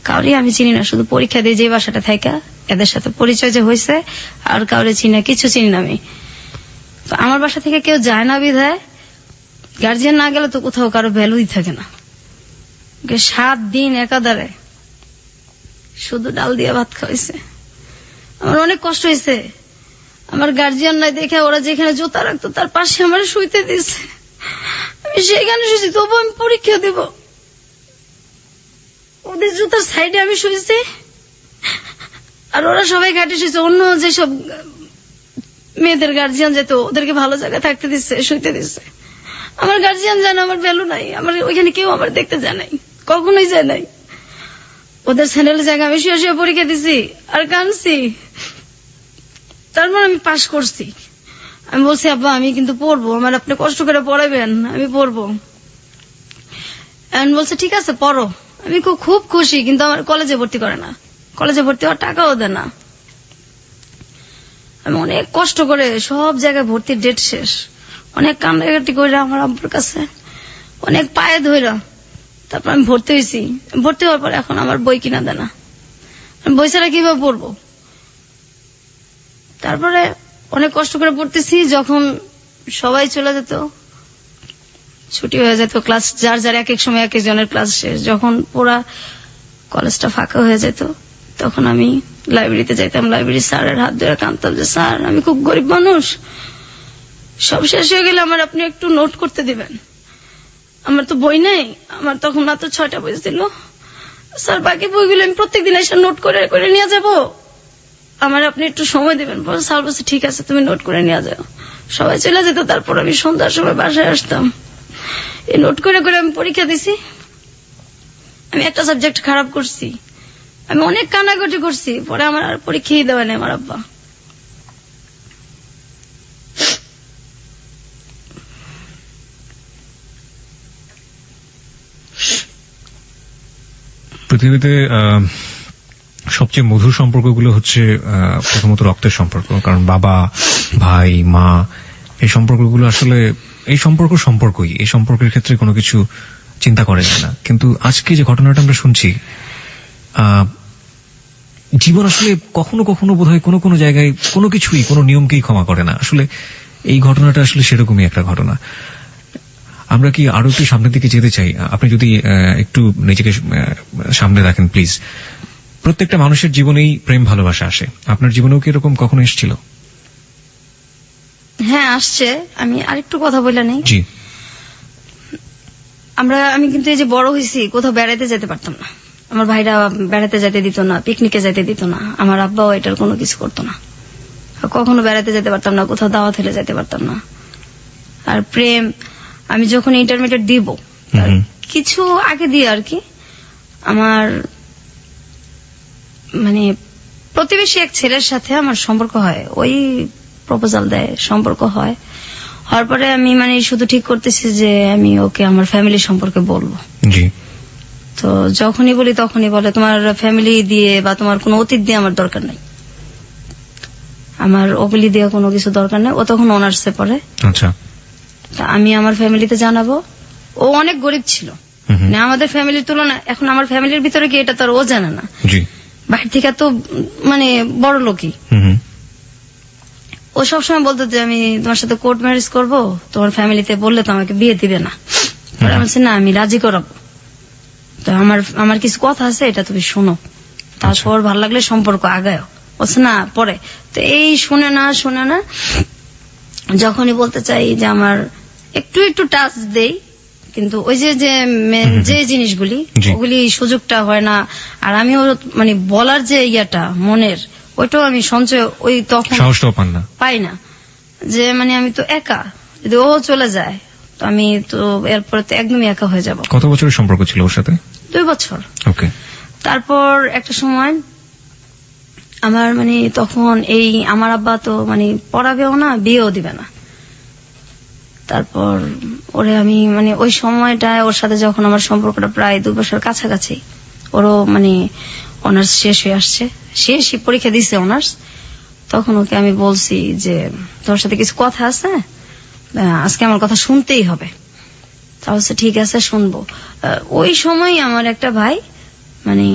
কাউরি আমি চিনি না, শুধু পরীক্ষা দিয়ে যে বাসাটা থাকা এদের সাথে পরিচয় যে হয়েছে, আর কাউরে চিনি না, কিছু চিনি না আমি। তো আমার বাসা থেকে কেউ যায় না বিধায় গার্জিয়ান না গেলে তো কোথাও কারো ভ্যালুই থাকে না। 7 দিন একাধারে শুধু ডাল দিয়ে ভাত খাওয়াইছে, আমার অনেক কষ্ট হয়েছে। আমার গার্জিয়ান নাই দেখে ওরা যেখানে জুতা রাখতো তার পাশে আমার শুইতে দিছে, আমি সেইখানে শুয়েছি, তবু আমি পরীক্ষা দিব। ওদের জুতার সাইডে আমি শুয়েছি, আর ওরা সবাই ঘাটে শুয়েছে। অন্য যেসব মেয়েদের গার্জিয়ান যেত ওদেরকে ভালো জায়গায় থাকতে দিচ্ছে, শুইতে দিচ্ছে। আমার গার্জিয়ান জানে আমার ভ্যালু নাই, আমার ওইখানে কেউ আমার দেখতে যায় নাই, কখনোই যায় নাই। ওদের স্যান্ডেলের জায়গায় আমি শুয়ে শুয়ে পরীক্ষা দিছি আর কাঁদছি। তারপর আমি পাশ করছি। আমি বলছি আব্বা আমি কিন্তু পড়বো, আমার আপনি কষ্ট করে পড়াবেন, আমি পড়বো। আমি বলছে ঠিক আছে পড়ো। আমি খুব খুশি, কিন্তু আমার কলেজে ভর্তি করে না, কলেজে ভর্তি হওয়ার টাকাও দেয় না। আমি অনেক কষ্ট করে সব জায়গায় ভর্তির ডেট শেষ, অনেক কান্নাকাটি করে আমার আব্বুর কাছে, অনেক পায়ে ধইরা তারপর আমি ভর্তি হয়েছি। ভর্তি হওয়ার পর এখন আমার বই কিনা দেয় না, বই ছাড়া কিভাবে পড়বো? তারপরে অনেক কষ্ট করে পড়তেছি। যখন সবাই চলে যেত, ছুটি হয়ে যেত, ক্লাস যার যার এক এক সময় এক একজনের ক্লাস শেষ, যখন পুরা কলেজটা ফাঁকা হয়ে যেত, তখন আমি লাইব্রেরিতে যাইতাম। লাইব্রেরি স্যারের হাত ধরে কাঁদতাম যে স্যার আমি খুব গরিব মানুষ, সব শেষ হয়ে গেলে আমার আপনি একটু নোট করতে দিবেন, আমার তো বই নেই। আমার তখন মাত্র 6টা বই ছিল। স্যার বাকি বইগুলো আমি প্রত্যেকদিন এসে নোট করে করে নিয়ে যাব, আমার আপনি একটু সময় দিবেন। স্যার বলছে ঠিক আছে তুমি নোট করে নিয়ে যাও। সবাই চলে যেত, তারপর আমি সন্ধ্যার সময় বাসায় আসতাম, এই নোট করে করে আমি পরীক্ষা দিছি। আমি একটা সাবজেক্ট খারাপ করছি, আমি অনেক কান্নাকাটি করছি, পরে আমার আর পরীক্ষাই দেওয়া নেই আমার আব্বা।
পৃথিবীতে সবচেয়ে মধুর সম্পর্কগুলো হচ্ছে প্রথমত রক্তের সম্পর্ক, কারণ বাবা, ভাই, মা, এই সম্পর্কগুলো আসলে এই সম্পর্কই, এই সম্পর্কের ক্ষেত্রে কোনো কিছু চিন্তা করে যায় না। কিন্তু আজকে যে ঘটনাটা আমরা শুনছি, জীবন আসলে কখনো কখনো বোধহয় কোনো কোনো জায়গায় কোনো কিছুই, কোনো নিয়মকেই ক্ষমা করে না। আসলে এই ঘটনাটা আসলে সেরকমই একটা ঘটনা। আমরা কি আরো একটু সামনের দিকে যেতে চাই? আপনি যদি একটু নিজেকে সামনে রাখেন প্লিজ। প্রত্যেকটা মানুষের জীবনেই প্রেম ভালোবাসা আসে, আপনার জীবনেও কি এরকম কখনো এসেছিল?
হ্যাঁ, আসছে। আমি আরেকটু কথা বলে নেই।
জি।
আমি কিন্তু এই যে বড় হয়েছি, কোথাও বেড়াতে যেতে পারতাম না। আমার ভাইরা বেড়াতে যেতে দিত না, পিকনিকে যেতে দিত না, আমার আব্বাও এটার কোনো কিছু করতো না। কখনো বেড়াতে যেতে পারতাম না, কোথাও দাওয়াত হলে যেতে পারতাম না। আর প্রেম, আমি যখন ইন্টারমিডিয়েট দিব তার কিছু আগে দিয়ে আর কি, আমার মানে প্রতিবেশী এক ছেলের সাথে আমার সম্পর্ক হয়, ওই প্রপোজাল দেয়, সম্পর্ক হয়। হওয়ার পরে আমি মানে শুধু ঠিক করতেছি যে আমি ওকে আমার ফ্যামিলি সম্পর্কে বলবো।
জি।
তো যখনই বলি তখনই বলে তোমার ফ্যামিলি দিয়ে বা তোমার কোনো অতীত দিয়ে আমার দরকার নাই, আমার ওগুলি দিয়ে কোনো কিছু দরকার নেই। ও তখন অনার্সে পড়ে।
আচ্ছা।
আমি আমার ফ্যামিলিতে জানাবো। ও অনেক গরিব ছিল, মানে আমাদের ফ্যামিলির তুলনা। এখন আমার ফ্যামিলির ভিতরে কি এটা তো আর ও জানে না।
জি।
বাইরে থেকে তো মানে বড় লোকই। ও সবসময় বলতো যে আমি তোমার সাথে কোর্ট ম্যারেজ করবো, তোমার ফ্যামিলিতে বললে তো আমাকে বিয়ে দিবে না। আমি বলছি না, আমি রাজি করাবো। তো আমার কিছু কথা আছে, এটা তুমি শোনো, তারপর ভালো লাগলে সম্পর্ক আগায়। বলছে না পরে। তো এই শুনে না যখনই বলতে চাই যে আমার একটু টাচ দেই, কিন্তু ওই যে জিনিসগুলি ওগুলি সুযোগটা হয় না। আর আমিও মানে বলার যে ইয়াটা মনের, ওইটাও আমি সঞ্চয় ওই তখন পাই না। যে মানে আমি তো একা, যদি ও চলে যায় তো আমি তো এরপরে তো একদমই একা হয়ে যাব।
কত বছরের সম্পর্ক ছিল ওর সাথে?
2 বছর।
ওকে।
তারপর একটা সময় আমার মানে তখন এই আমার আব্বা তো মানে পড়াবেও না, বিয়েও দিবে না। তারপর ওরে আমি মানে ওই সময়টায় ওর সাথে যখন আমার সম্পর্কটা প্রায় 2 বছর কাছাকাছি, ওরও মানে অনার্স শেষ হয়ে আসছে, শেষই পরীক্ষা দিছে অনার্স, তখন ওকে আমি বলছি যে তোর সাথে কিছু কথা আছে, আজকে আমার কথা শুনতেই হবে। তা বলছে ঠিক আছে শুনবো। ওই সময় আমার একটা ভাই মানে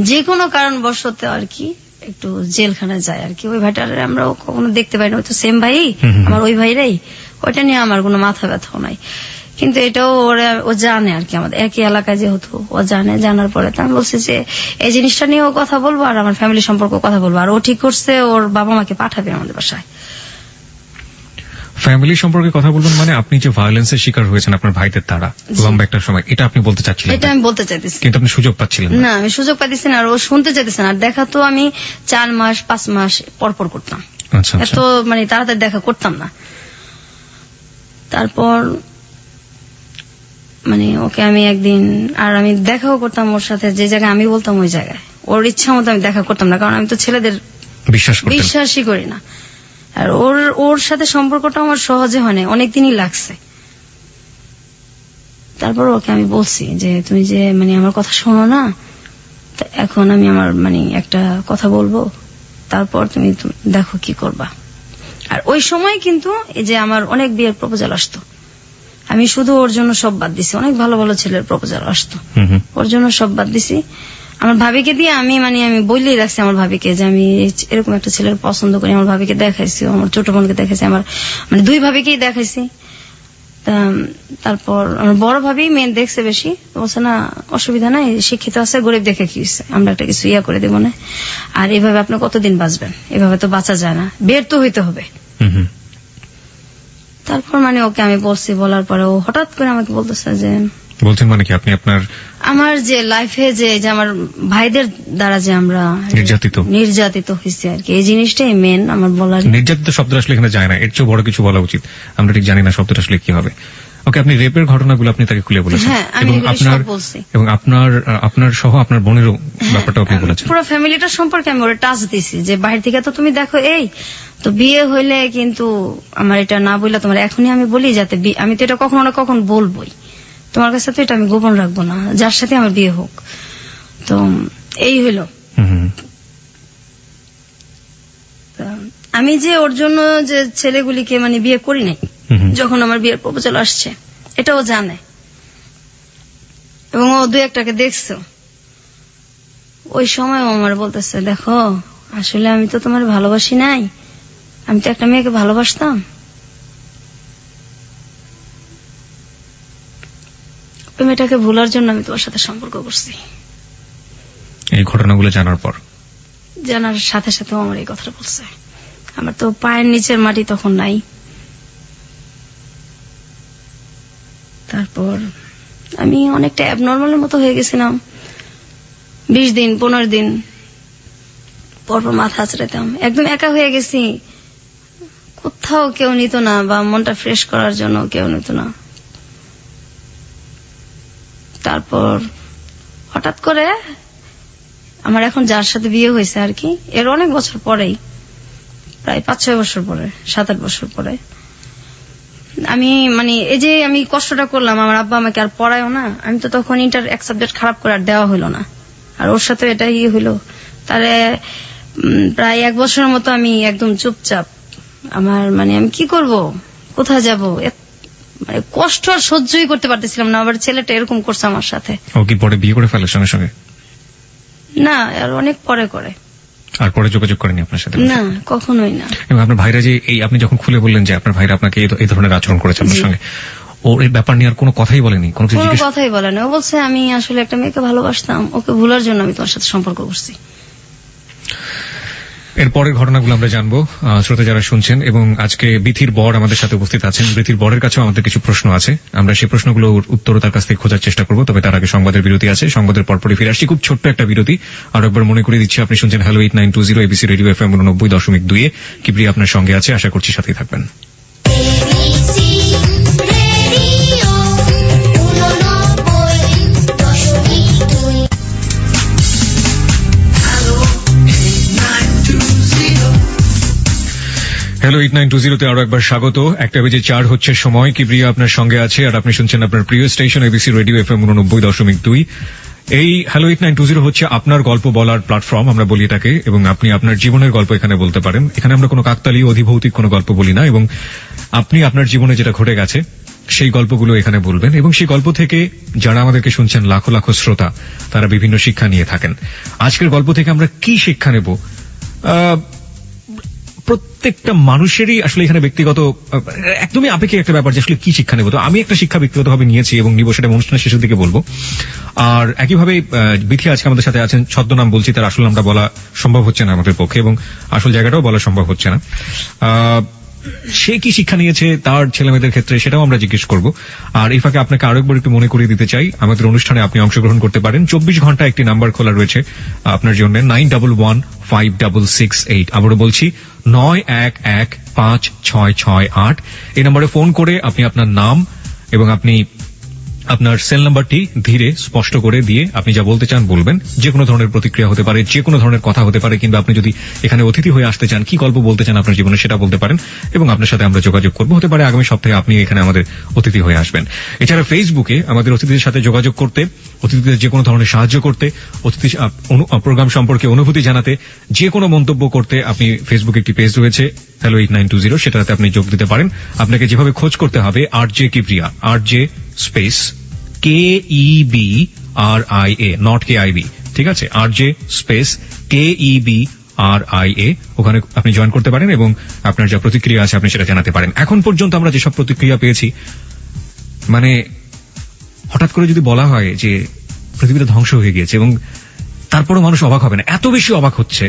যে কোনো কারণবশত আর কি একটু জেলখানায় যায় আর কি। ওই ভাইটার আমরা কখনো দেখতে পাই না, ওই তো সেম ভাই, আমার ওই ভাইরাই। ওইটা নিয়ে আমার কোনো মাথা ব্যথাও নাই, কিন্তু এটাও ও জানে আর কি, আমাদের একই এলাকায় যেহেতু ও জানে। জানার পরে তো আমি বলছি যে এই জিনিসটা নিয়েও কথা বলবো আর আমার ফ্যামিলি সম্পর্ক কথা বলবো। আর ও ঠিক করছে, ওর বাবা মাকে পাঠাবে আমাদের বাসায়।
ফ্যামিলি সম্পর্কে কথা বলবেন মানে আপনি যে ভায়োলেন্সের শিকার হয়েছেন আপনার ভাইদের দ্বারা লম্বা একটা সময়, এটা আপনি বলতে চাচ্ছিলেন?
এটা আমি বলতে চাইতেছি,
কিন্তু আপনি সুযোগ পাচ্ছিলেন
না। আমি সুযোগ পাইতেছি না, আর ও শুনতে চাইতেছে না। আর দেখা তো আমি 4 মাস 5 মাস পরপর করতাম, এত মানে তাড়াতাড়ি দেখা করতাম না। তারপর মানে ওকে আমি একদিন, আর আমি দেখাও করতাম ওর সাথে, যে জায়গায় আমি বলতাম ওই জায়গায়। ওর ইচ্ছা মতো আমি দেখা করতাম না, কারণ আমি তো ছেলেদের বিশ্বাসই করি না। আর ওর সাথে সম্পর্কটা আমার সহজে হয় না, অনেকদিনই লাগছে। তারপর ওকে আমি বলছি যে তুমি যে মানে আমার কথা শোনো না, এখন আমি আমার মানে একটা কথা বলবো, তারপর তুমি দেখো কি করবা। আর ওই সময় কিন্তু এই যে আমার অনেক বিয়ের প্রপোজাল আসতো, আমি শুধু ওর জন্য সব বাদ দিছি। অনেক ভালো ভালো ছেলের প্রপোজাল আসতো, ওর জন্য সব বাদ দিছি। আমার ভাবিকে দিয়ে আমি বললেই রাখছি আমার ভাবিকে যে আমি এরকম একটা ছেলের পছন্দ করি। আমার ভাবিকে দেখাইছি, আমার ছোট বোনকে দেখাইছি, আমার মানে 2 ভাবিকেই দেখাইছি। তারপর আমার বড় ভাবি মেয়ে দেখছে বেশি, বলছে না অসুবিধা নাই, শিক্ষিত আছে, গরিব দেখে কি হয়েছে, আমরা একটা কিছু ইয়া করে দেবো না। আর এভাবে আপনি কতদিন বাঁচবেন, এভাবে তো বাঁচা যায় না, বের তো হইতে হবে। তারপর মানে ওকে আমি বলছি, বলার পরে ও হঠাৎ করে আমাকে বলতেছে যে
বলছেন মানে কি আপনি
আমার যে লাইফে যে আমার ভাইদের দ্বারা যে আমরা নির্যাতিত হয়েছে আর কি, এই জিনিসটাই মেন আমার বলার।
নির্যাতিত শব্দটা আসলে এখানে যায় না, এর চেয়ে বড় কিছু বলা উচিত, আমরা ঠিক জানি না শব্দটা আসলে কি হবে। ওকে, আপনি রেপের ঘটনাগুলো আপনি তাকে খুলে বলেছেন, এবং আপনার সহ আপনার বোনেরও ব্যাপারটা আপনি বলেছেন।
পুরো ফ্যামিলিটার সম্পর্কে আমি ওরা টাচ দিছি যে বাইরে থেকে তো তুমি দেখো, এই তো বিয়ে হইলে কিন্তু আমার এটা না বললে তোমার এখনই আমি বলি, যাতে আমি তো এটা কখনো না কখন বলবোই, তোমার কাছে তো এটা আমি গোপন রাখবো না, যার সাথে আমার বিয়ে হোক। তো এই হইলো। আমি যে ওর জন্য যে ছেলেগুলিকে মানে বিয়ে করি নাই, যখন আমার বিয়ের প্রপোজাল আসছে এটাও জানে, এবং ও 2-1টাকে দেখছো। ওই সময় আমার বলতেছে, দেখো আসলে আমি তো তোমার ভালোবাসি নাই, আমি তো একটা মেয়েকে ভালোবাসতাম। ওই মেয়েটাকে ভোলার জন্য আমি তোমার সাথে সম্পর্ক করছি।
এই ঘটনাগুলো জানার পর
জানার সাথে সাথে আমার এই কথাটা বলছে। আমার তো পায়ের নিচের মাটি তখন নাই। তারপর আমি অনেকটা অ্যাবনর্মালের মতো হয়ে গেছিলাম। 20 দিন 15 দিন পরপর মাথা আঁচড়াতাম, একদম একা হয়ে গেছি। কোথাও কেউ নিত না, বা মনটা ফ্রেশ করার জন্য কেউ নিত না। তারপর হঠাৎ করে আমার এখন যার সাথে বিয়ে হয়েছে আর কি, এর অনেক বছর পরেই, প্রায় 5-6 বছর পরে, 7-8 বছর পরে, আমি মানে এই যে আমি কষ্টটা করলাম, আমার আব্বা আমাকে আর পড়ায়ও না। আমি তো তখন ইন্টার এক সাবজেক্ট খারাপ করে আর দেওয়া হইলো না, আর ওর সাথে এটা হইলো। তারে প্রায় 1 বছরের মতো আমি একদম চুপচাপ। আমার মানে আমি কি করব, কোথায় যাব, মানে কষ্ট আর সহ্যই করতে পারতেছিলাম না। আবার ছেলেটা এরকম করছে আমার সাথে।
ও কি পরে বিয়ে করে ফেলে সঙ্গে সঙ্গে?
না, আর অনেক পরে করে।
আর পরে যোগাযোগ করেনি আপনার সাথে?
না, কখনোই না।
এবং আপনার ভাইরা যে এই আপনি যখন খুলে বললেন যে আপনার ভাইরা আপনাকে এই ধরনের আচরণ করেছে আপনার সঙ্গে, ওর এই ব্যাপার নিয়ে আর কোনো কথাই বলেনি? কোনো কিছু
কোনো
জিজ্ঞেস?
কথাই বলে না। ও বলছে আমি আসলে একটা মেয়েকে ভালোবাসতাম, ওকে ভুলার জন্য আমি তোমার সাথে সম্পর্ক করছি।
এর পরের ঘটনাগুলো আমরা জানবো শ্রোতা যারা শুনছেন। এবং আজকে বিথির বর আমাদের সাথে উপস্থিত আছেন। বিথির বরের কাছেও আমাদের কিছু প্রশ্ন আছে, আমরা সেই প্রশ্নগুলোর উত্তর তার কাছ থেকে খোঁজার চেষ্টা করবো। তবে তার আগে সংবাদের বিরতি আছে, সংবাদের পরপরই ফিরে আসছি। খুব ছোট্ট একটা বিরতি। আর একবার মনে করিয়ে দিচ্ছি, আপনি শুনছেন হ্যালো 8920 এবিসি রেডিও FM 89.2 এ। কিবরিয়া আপনার সঙ্গে আছে, আশা করছি সাথেই থাকবেন। হ্যালো 8920 তে আরো একবার স্বাগত। 1:04 হচ্ছে সময়। কিবরিয়া আপনার সঙ্গে আছে, আর আপনি শুনছেন আপনার প্রিয় স্টেশন এবিসি রেডিও FM 89.2। এই হ্যালো 8920 হচ্ছে আপনার গল্প বলার প্ল্যাটফর্ম, আমরা বলি এটাকে। এবং আপনি আপনার জীবনের গল্প এখানে বলতে পারেন। এখানে আমরা কোনো কাকতালীয় অধিভৌতিক কোনো গল্প বলি না, এবং আপনি আপনার জীবনে যেটা ঘটে গেছে সেই গল্পগুলো এখানে বলবেন। এবং সেই গল্প থেকে যারা আমাদেরকে শুনছেন, লাখো লাখো শ্রোতা, তারা বিভিন্ন শিক্ষা নিয়ে থাকেন। আজকের গল্প থেকে আমরা কি শিক্ষা নেব? প্রত্যেকটা মানুষেরই আসলে এখানে ব্যক্তিগত, একদমই আপেক্ষিক একটা ব্যাপার যে আসলে কি শিক্ষা নেব। তো আমি একটা শিক্ষা ব্যক্তিগতভাবে নিয়েছি এবং নিব, সেটা অনুষ্ঠানের শেষের দিকে বলবো। আর একইভাবে বিথি আজকে আমাদের সাথে আছেন। ছদ্মনাম বলছি, তার আসল নামটা বলা সম্ভব হচ্ছে না আমাদের পক্ষে, এবং আসল জায়গাটাও বলা সম্ভব হচ্ছে না। সে কি শিক্ষা নিয়েছে তার ছেলে মেয়েদের ক্ষেত্রে, সেটাও আমরা জিজ্ঞেস করব। আর এই ফাঁকে আপনাকে আরো একবার একটু মনে করিয়ে দিতে চাই, আমাদের অনুষ্ঠানে আপনি অংশগ্রহণ করতে পারেন। 24 ঘন্টা একটি নাম্বার খোলা রয়েছে আপনার জন্য, 91156668। আবারও বলছি, 91156668। এই নম্বরে ফোন করে আপনি আপনার নাম এবং আপনি আপনার সেল নাম্বারটি ধীরে স্পষ্ট করে দিয়ে আপনি যা বলতে চান বলবেন। যে কোনো ধরনের প্রতিক্রিয়া হতে পারে, যে কোনো ধরনের কথা হতে পারে, কিংবা আপনি যদি এখানে অতিথি হয়ে আসতে চান, কি গল্প বলতে চান আপনার জীবনে, সেটা বলতে পারেন এবং আপনার সাথে আমরা যোগাযোগ করবো। হতে পারে আগামী সপ্তাহে আপনি এখানে আমাদের অতিথি হয়ে আসবেন। এছাড়া ফেসবুকে আমাদের অতিথিদের সাথে যোগাযোগ করতে, অতিথিদের যে কোনো ধরনের সাহায্য করতে, অতিথি প্রোগ্রাম সম্পর্কে অনুভূতি জানাতে, যে কোনো মন্তব্য করতে, আপনি ফেসবুকে একটি পেজ রয়েছে হ্যালো 8920, সেটাতে আপনি যোগ দিতে পারেন। আপনাকে যেভাবে খোঁজ করতে হবে, RJ Kibria, RJ space KEBRIA, not KIB, ঠিক আছে? RJ স্পেস KEBRIA, ওখানে আপনি জয়েন করতে পারেন এবং আপনার যা প্রতিক্রিয়া আছে আপনি সেটা জানাতে পারেন। এখন পর্যন্ত আমরা যেসব প্রতিক্রিয়া পেয়েছি, মানে হঠাৎ করে যদি বলা হয় যে পৃথিবীটা ধ্বংস হয়ে গিয়েছে, এবং তারপরও মানুষ অবাক হবে না, এত বেশি অবাক হচ্ছে।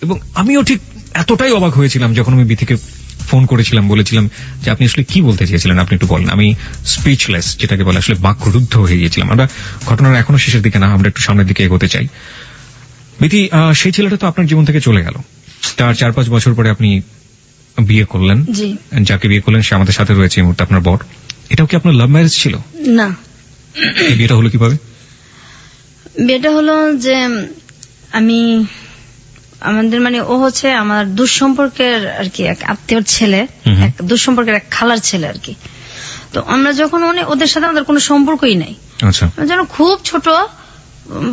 এবং আমিও ঠিক এতটাই অবাক হয়েছিলাম যখন আমি বিথিকে ফোন করেছিলাম, বলেছিলাম যে আপনি আসলে কি বলতে চেয়েছিলেন, আপনি একটু বলেন। আমি স্পিচলেস, যেটাকে বলে, আসলে বাকরুদ্ধ হয়ে গিয়েছিলাম। আমরা ঘটনার এখনো শেষের দিকে না, আমরা একটু সামনের দিকে এগোতে চাই। বিথি, সেই ছেলেটা তো আপনার জীবন থেকে চলে গেল। তার 4-5 বছর পরে আপনি বিয়ে করলেন। যাকে বিয়ে করলেন সে আমাদের সাথে রয়েছে এই মুহূর্তে, আপনার বর। এটাও কি আপনার লাভ ম্যারেজ ছিল?
না।
এই বিয়েটা হলো কিভাবে?
বিয়েটা হলো যে আমাদের মানে ও হচ্ছে আমার দুঃসম্পর্কের আর কি এক আত্মীয়র ছেলে, এক দুঃসম্পর্কের এক খালার ছেলে আর কি। তো আমরা যখন ওদের সাথে আমাদের কোনো সম্পর্কই নাই,
আচ্ছা
আমরা যখন খুব ছোট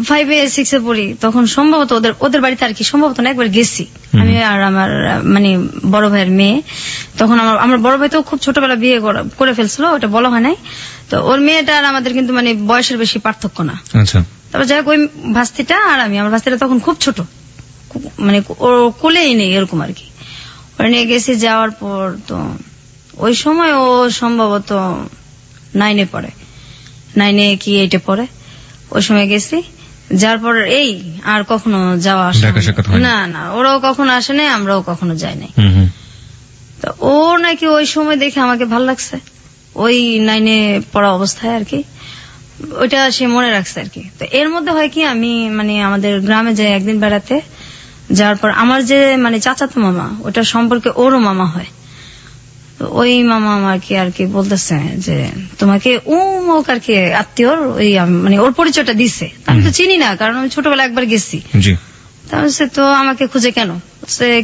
5-এ 6-এ পড়ি তখন সম্ভবত ওদের বাড়িতে আর কি সম্ভবত না একবার গেছি আমি আর আমার মানে বড় ভাইয়ের মেয়ে। তখন আমার বড় ভাই তো খুব ছোটবেলা বিয়ে করে ফেলছিল, ওটা বলা হয় নাই। তো ওর মেয়েটা আর আমাদের কিন্তু মানে বয়সের বেশি পার্থক্য না।
আচ্ছা
তারপর যাই হোক ওই ভাস্তিটা আর আমার ভাস্তিটা তখন খুব ছোট, মানে ওর কোলেই নেই এরকম আর কি। ওরা নিয়ে গেছি, যাওয়ার পর তো ওই সময় ও সম্ভবত 9-এ পড়ে, 9-এ কি 8-এ পড়ে। ওই সময় গেছি, যার পর এই আর কখনো যাওয়া আসা
দেখা সাক্ষাৎ হয়নি?
না, ওরাও কখনো আসে নাই, আমরাও কখনো যাই নাই। তো ও নাকি ওই সময় দেখে আমাকে ভাল লাগছে, ওই 9-এ পড়া অবস্থায় আর কি, ওইটা সে মনে রাখছে আর কি। তো এর মধ্যে হয় কি, আমি মানে আমাদের গ্রামে যাই একদিন বেড়াতে, যাওয়ার পর আমার যে মানে চাচাতো মামা, ওটা সম্পর্কে ওরও মামা হয়। তো ওই মামা আমাকে আর কি বলতেছে যে তোমাকে মুখ আর কি আত্মীয়র ওই মানে ওর পরিচয়টা দিছে। আমি তো চিনি না, কারণ আমি ছোটবেলা একবার গেছি।
জি
তাহলে তো আমাকে খুঁজে কেন,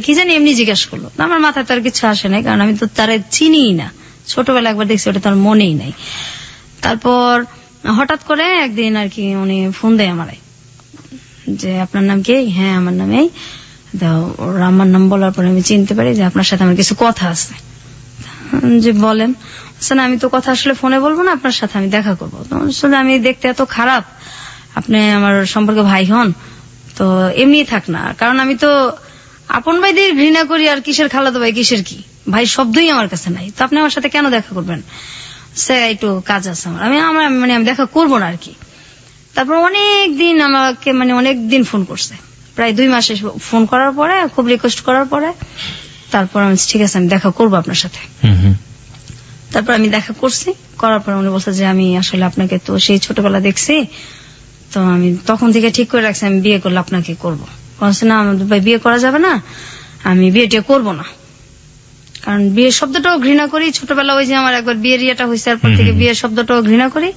কি জানি এমনি জিজ্ঞাসা করলো। আমার মাথায় তো আর কিছু আসে নাই, কারণ আমি তো তারা চিনিই না, ছোটবেলা একবার দেখছি, ওটা তার মনেই নাই। তারপর হঠাৎ করে একদিন আর কি উনি ফোন দেয় আমারে যে আপনার নাম কি? হ্যাঁ আমার নাম এই। ওর আমার নাম বলার পরে আমি চিনতে পারি যে আপনার সাথে আমার কিছু কথা আছে। যে বলেন। না আমি তো কথা আসলে ফোনে বলবো না, আপনার সাথে আমি দেখা করবো। আমি দেখতে এত খারাপ, আপনি আমার সম্পর্কে ভাই হন তো এমনি থাক না, কারণ আমি তো আপন ভাইদের ঘৃণা করি, আর কিসের খালাতো ভাই কিসের কি ভাই শব্দই আমার কাছে নাই, তো আপনি আমার সাথে কেন দেখা করবেন? সে একটু কাজ আছে আমার মানে আমি দেখা করবো না আর কি। তারপর অনেক দিন আমাকে মানে অনেক দিন ফোন করছে, প্রায় 2 মাসে ফোন করার পরে, খুব রিকোয়েস্ট করার পরে তারপর আমি ঠিক আছে আমি দেখা করবো আপনার সাথে। তারপর আমি দেখা করছি, করার পর উনি বলছে যে আমি আসলে আপনাকে তো সেই ছোটবেলা দেখছি, তো আমি তখন থেকে ঠিক করে রাখছি আমি বিয়ে করলে আপনাকে করবো। বলছে না আমাদের ভাই বিয়ে করা যাবে না, আমি বিয়েটা করবো না, কারণ বিয়ের শব্দটাও ঘৃণা করি। ছোটবেলা ওই যে আমার একবার বিয়ের ইয়েটা হয়েছে, তারপর থেকে বিয়ের শব্দটাও ঘৃণা করি,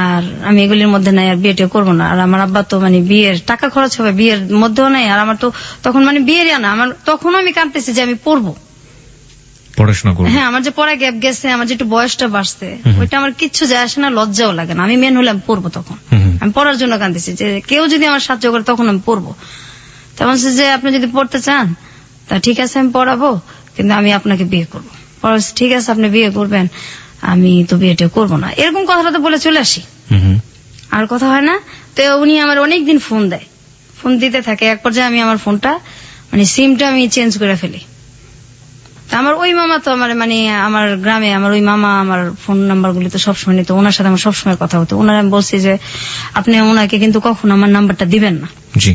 আর আমি এগুলির মধ্যে নাই, আর বিয়েটা করবো না। আর আমার আব্বা তো মানে বিয়ের টাকা খরচ হবে, বিয়ের মধ্যেও নাই, আর আমার তো তখন মানে বিয়ের না, আমার তখনও আমি কাঁদতেছি যে আমি পড়বো,
পড়াশোনা করবো।
হ্যাঁ আমার যে পড়া গ্যাপ গেছে, আমার যে একটু বয়সটা বাড়ছে, ওইটা আমার কিচ্ছু যায় আসে না, লজ্জাও লাগে না। আমি মেন হলে আমি পড়বো, তখন আমি পড়ার জন্য কাঁদতেছি যে কেউ যদি আমার সাহায্য করে তখন আমি পড়বো। তেমন যে আপনি যদি পড়তে চান তা ঠিক আছে আমি পড়াবো, কিন্তু আমি আপনাকে বিয়ে করবো। ঠিক আছে আপনি বিয়ে করবেন, আমি তো বিয়েটা করবো না, এরকম কথাটা তো বলে চলে আসি, আর কথা হয় না। তো উনি আমার অনেকদিন ফোন দেয়, ফোন দিতে থাকে। এক পর্যায়ে আমি আমার ফোনটা মানে সিমটা আমি চেঞ্জ করে ফেলি। আমার ওই মামা তো আমার মানে আমার গ্রামে আমার ওই মামা আমার ফোন নাম্বার গুলি তো সবসময় নিত, ওনার সাথে আমার সবসময় কথা হতো। ওনার আমি বলছি যে আপনি ওনাকে কিন্তু কখনো আমার নাম্বারটা দিবেন না।
জি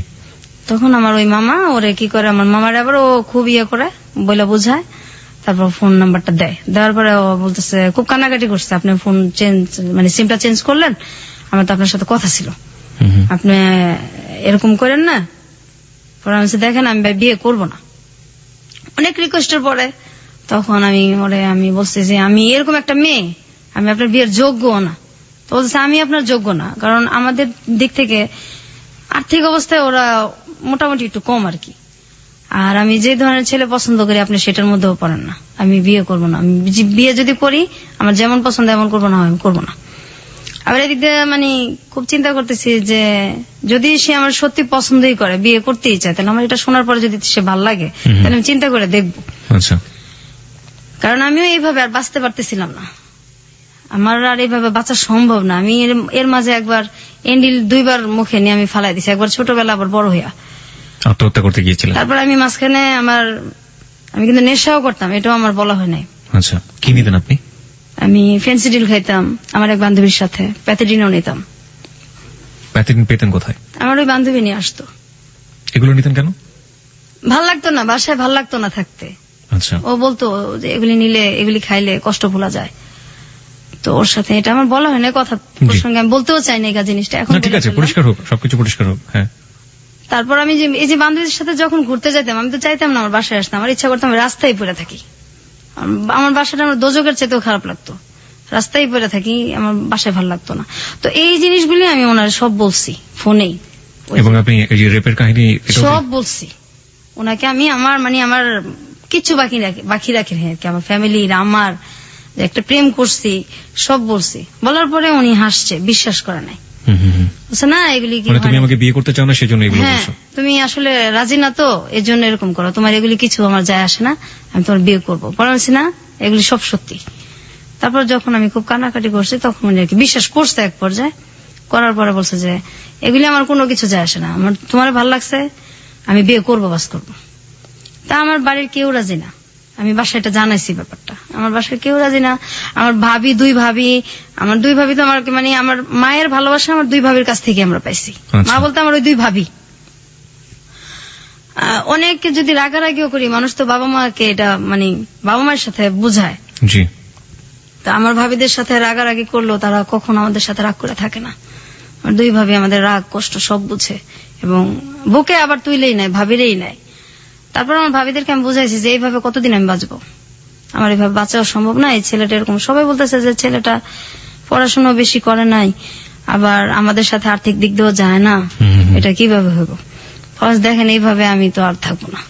তখন আমার ওই মামা ওরে কি করে, আমার মামার আবার ও খুব ইয়ে করে বলে বোঝায়, তারপর ফোন নাম্বারটা দেয়। দেওয়ার পরে ও বলতেছে, খুব কান্নাকাটি করছে, আপনি ফোন চেঞ্জ মানে সিমটা চেঞ্জ করলেন, আমার তো আপনার সাথে কথা ছিল, আপনি এরকম করেন না। পরে আমি দেখেন আমি বিয়ে করবো না। অনেক রিকোয়েস্টের পরে তখন আমি বলছি যে আমি এরকম একটা মেয়ে, আমি আপনার বিয়ের যোগ্য না। তো বলছে আমি আপনার যোগ্য না, কারণ আমাদের দিক থেকে আর্থিক অবস্থায় ওরা মোটামুটি একটু কম আর কি, আর আমি যে ধরনের ছেলে পছন্দ করি আপনি সেটার মধ্যেও পড়েন না, আমি বিয়ে করবো না। আমি বিয়ে যদি করি আমার যেমন পছন্দ এমন করবো না, আমি করবো না। আবার এদিক দিয়ে মানে খুব চিন্তা করতেছি যে যদি সে আমার সত্যি পছন্দই করে, বিয়ে করতেই চায়, তাহলে আমার এটা শোনার পরে যদি সে ভালো লাগে তাহলে আমি চিন্তা করে দেখবো।
আচ্ছা,
কারণ আমিও এইভাবে আর বাঁচতে পারতেছিলাম না, আমার আর এইভাবে বাঁচা সম্ভব না। আমি এর মাঝে একবার এন্ডিল 2 বার মুখে নিয়ে আমি ফালাই দিছি, একবার ছোটবেলা আবার বড় হইয়া
আত্মহত্যা করতে গিয়েছিলেন।
তারপর আমি মাঝখানে আমি কিন্তু নেশাও করতাম, এটাও আমার বলা হয় নাই।
আচ্ছা, কি নিতেন আপনি?
আমি ফেন্সিডিল খাইতাম, আমার এক বান্ধবীর সাথে প্যাথেডিনও নিতাম।
প্যাথেডিন পেতেন কোথায়?
আমার ওই বান্ধবী নিয়ে আসতো।
এগুলো নিতেন কেন?
ভাল লাগতো না, বাসায় ভাল লাগতো না থাকতে।
আচ্ছা,
ও বলতো যে এগুলি নিলে এগুলি খাইলে কষ্ট ভোলা যায়, তো ওর সাথে এটা আমার বলা হয় না, কথা প্রসঙ্গে আমি বলতেও চাই না এই জিনিসটা এখন।
ঠিক আছে, পরিষ্কার হোক, সবকিছু পরিষ্কার হোক। হ্যাঁ,
তারপর আমি যে এই যে বান্ধবীদের সাথে যখন ঘুরতে যেতাম, আমি তো চাইতাম না আমার বাসায় আসতাম, আমার ইচ্ছা করতাম আমি রাস্তায় পড়ে থাকি। আমার বাসাটা আমার দোজকের চেয়েও খারাপ লাগতো, রাস্তায় পড়ে থাকি, আমার বাসায় ভালো লাগতো না। তো এই জিনিসগুলি আমি ওনার সব বলছি ফোনেই,
এবং আপনি এই যে রেপের কাহিনী
সব বলছি ওনাকে। আমি আমার কিচ্ছু বাকি রাখি আর কি, আমার ফ্যামিলির, আমার যে একটা প্রেম করছি, সব বলছি। বলার পরে উনি হাসছে, বিশ্বাস করে নাই। বলছে না এগুলি কি
মানে তুমি
হয় না।
আমাকে বিয়ে করতে চাও না সেজন্য এগুলো
হ্যাঁ,
বলছো?
তুমি আসলে রাজি না তো, এর জন্য এরকম করো, তোমার এগুলি কিছু আমার যায় আসে না, আমি তোমার বিয়ে করবো। পরে বলছি না এগুলি সব সত্যি। তারপর যখন আমি খুব কান্নাকাটি করছি তখন উনি আর কি বিশ্বাস করছে এক পর্যায়ে। করার পরে বলছে যে এগুলি আমার কোনো কিছু যায় আসে না, আমার তোমার ভালো লাগছে, আমি বিয়ে করবো, বাস করবো। তা আমার বাড়ির কেউ রাজি না, আমি বাসায় এটা জানাইছি ব্যাপারটা, আমার বাসায় কেউ রাজি না। আমার ভাবি, আমার দুই ভাবি তো আমার মানে আমার মায়ের ভালোবাসা আমার দুই ভাবির কাছ থেকে আমরা পাইছি।
আচ্ছা।
মা বলতে আমার ওই দুই ভাবি। অনেকে যদি রাগারাগিও করি, মানুষ তো বাবা মাকে এটা মানে বাবা মায়ের সাথে বুঝায়।
জি।
তা আমার ভাবিদের সাথে রাগারাগি করলেও তারা কখনো আমাদের সাথে রাগ করে থাকে না। আমার দুই ভাবি আমাদের রাগ কষ্ট সব বুঝে এবং বুকে আবার তুইলেই নাই, ভাবিরেই নাই। তারপর আমার ভাবিদেরকে আমি বুঝাইছি যে এইভাবে কতদিন আমি বাঁচবো, আমার এইভাবে বাঁচাও সম্ভব না। এই ছেলেটা এরকম, সবাই বলতেছে যে ছেলেটা পড়াশোনা বেশি করে নাই, আবার আমাদের সাথে আর্থিক দিক দিয়েও যায় না, এটা কিভাবে হইব। ফার্স্ট দেখেন এইভাবে আমি তো আর থাকবো না।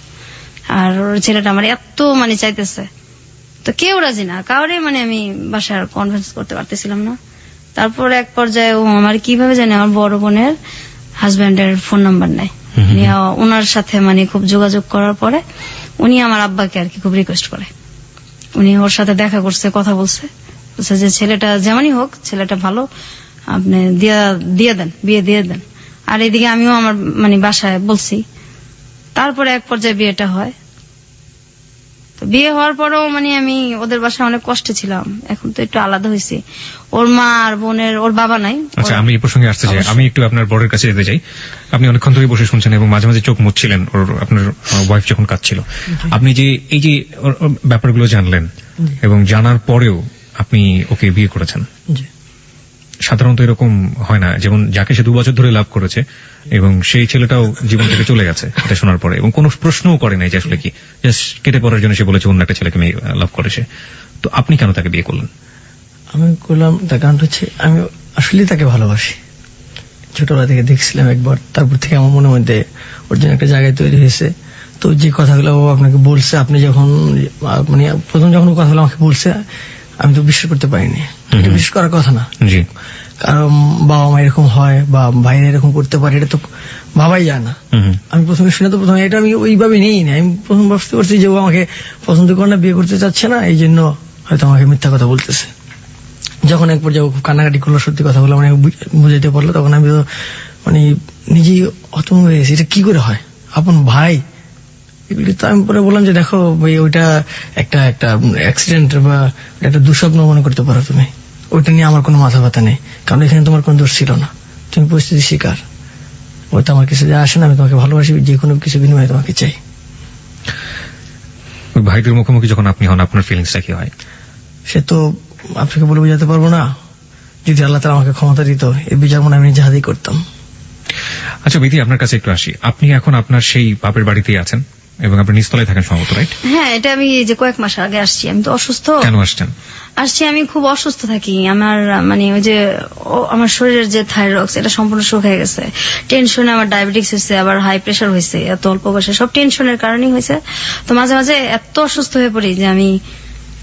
আর ওর ছেলেটা আমার এত মানে চাইতেছে, তো কেউ রাজি না, কাউরে মানে আমি বাসার কনভিন্স করতে পারতেছিলাম না। তারপর এক পর্যায়ে ও আমার কিভাবে জানে আমার বড় বোনের হাজবেন্ডের ফোন নাম্বার নেয়, ওনার সাথে মানে খুব যোগাযোগ করার পরে উনি আমার আব্বাকে আর কি খুব রিকোয়েস্ট করে, উনি ওর সাথে দেখা করছে, কথা বলছে যে ছেলেটা যেমনই হোক ছেলেটা ভালো, আপনি দিয়ে দেন, বিয়ে দিয়ে দেন। আর এদিকে আমিও আমার মানে বাসায় বলছি। তারপরে এক পর্যায়ে বিয়েটা হয়। তো বিয়ে হওয়ার পরেও মানে আমি ওদের বাসায় অনেক কষ্টে ছিলাম, এখন তো একটু আলাদা হয়েছি। ওর মা আর বোনের, ওর বাবা নাই।
আচ্ছা, আমি এই প্রসঙ্গে আসতে চাই, আমি একটু আপনার বরের কাছে যেতে চাই। আপনি অনেকক্ষণ ধরে বসে শুনছেন এবং মাঝে মাঝে চোখ মুছছিলেন ওর, আপনার ওয়াইফ যখন কাঁদছিল। আপনি যে এই যে ওর ব্যাপারগুলো জানলেন এবং জানার পরেও আপনি ওকে বিয়ে করেছেন, সাধারণত এরকম হয় না। যেমন যাকে সে 2 বছর ধরে লাভ করেছে এবং সেই ছেলেটাও জীবন থেকে চলে গেছে এটা শোনার পরে, এবং কোনো প্রশ্নও করে নাই যে আসলে কি, জাস্ট কেটে পড়ার জন্য সে বলেছে অন্য একটা ছেলেকে মেয়ে লাভ করেছে। তো আপনি কেন তাকে বিয়ে করলেন?
আমি করলাম তার কারণ হচ্ছে আমি আসলে তাকে ভালোবাসি, ছোটবেলা থেকে দেখছিলাম একবার, তারপর থেকে আমার মনের মধ্যে ওর জন্য একটা জায়গায় তৈরি হয়েছে। তো যে কথাগুলো ও আপনাকে বলছে, আপনি যখন মানে প্রথম যখন কথাগুলো আমাকে বলছে, আমি তো বিশ্বাস করতে পারিনি। এটা বিশ্বাস করার কথা না,
জি,
কারণ বাবা মা এরকম হয় বা ভাইরা এরকম করতে পারে, এটা তো ভাবাই যায় না। আমি প্রথমে শুনে তো প্রথমে এটা আমি ওইভাবে নেই না, আমি প্রথম ভাবতে পারছি যে ও আমাকে পছন্দ করে না, বিয়ে করতে চাচ্ছে না, এই জন্য হয়তো আমাকে মিথ্যা কথা বলতেছে। যখন এক পর্যায়ে খুব কান্নাকাটি করলো, সত্যি কথাগুলো মানে বুঝাইতে পারলো, তখন আমি তো মানে নিজেই হতভম্ব হয়ে গেছি, এটা কি করে হয়, আপন ভাই এগুলি। তো আমি পরে বললাম যে দেখো ভাই, ওইটা একটা অ্যাক্সিডেন্ট বা একটা দুঃস্বপ্ন মনে করতে পারো তুমি, ওইটা নিয়ে আমার কোনো মাথা ব্যথা নেই, কারণ এখানে তোমার কোনো দোষ ছিল না, তুমি পরিস্থিতি শিকার। ওইটা আমার কিছু যে আসে না, আমি তোমাকে ভালোবাসি, যে কোনো কিছু বিনিময়ে তোমাকে চাই।
ভাইদের মুখোমুখি যখন আপনি হন, আপনার ফিলিংসটা কি হয়?
সে তো আপনাকে বলে বোঝাতে পারবো না। যদি আল্লাহ তাআলা আমাকে ক্ষমতা দিত, এই বিচার মনে আমি নিজে হাতেই করতাম।
আচ্ছা বিধি, আপনার কাছে একটু আসি। আপনি এখন আপনার সেই বাপের বাড়িতেই আছেন এবং আপনি নিচতলায় থাকেন সম্ভবত, রাইট?
হ্যাঁ, এটা আমি যে কয়েক মাস আগে আসছি। আমি তো অসুস্থ।
কেন আসছেন?
আসছি, আমি খুব অসুস্থ থাকি। আমার মানে ওই যে আমার শরীরের যে থাইরয়েড, এটা সম্পূর্ণ শুকিয়ে গেছে। টেনশনে আমার ডায়াবেটিস হয়েছে, আবার হাই প্রেশার হয়েছে, এত অল্প বয়সে, সব টেনশনের কারণেই হয়েছে। তো মাঝে মাঝে এত অসুস্থ হয়ে পড়ি যে আমি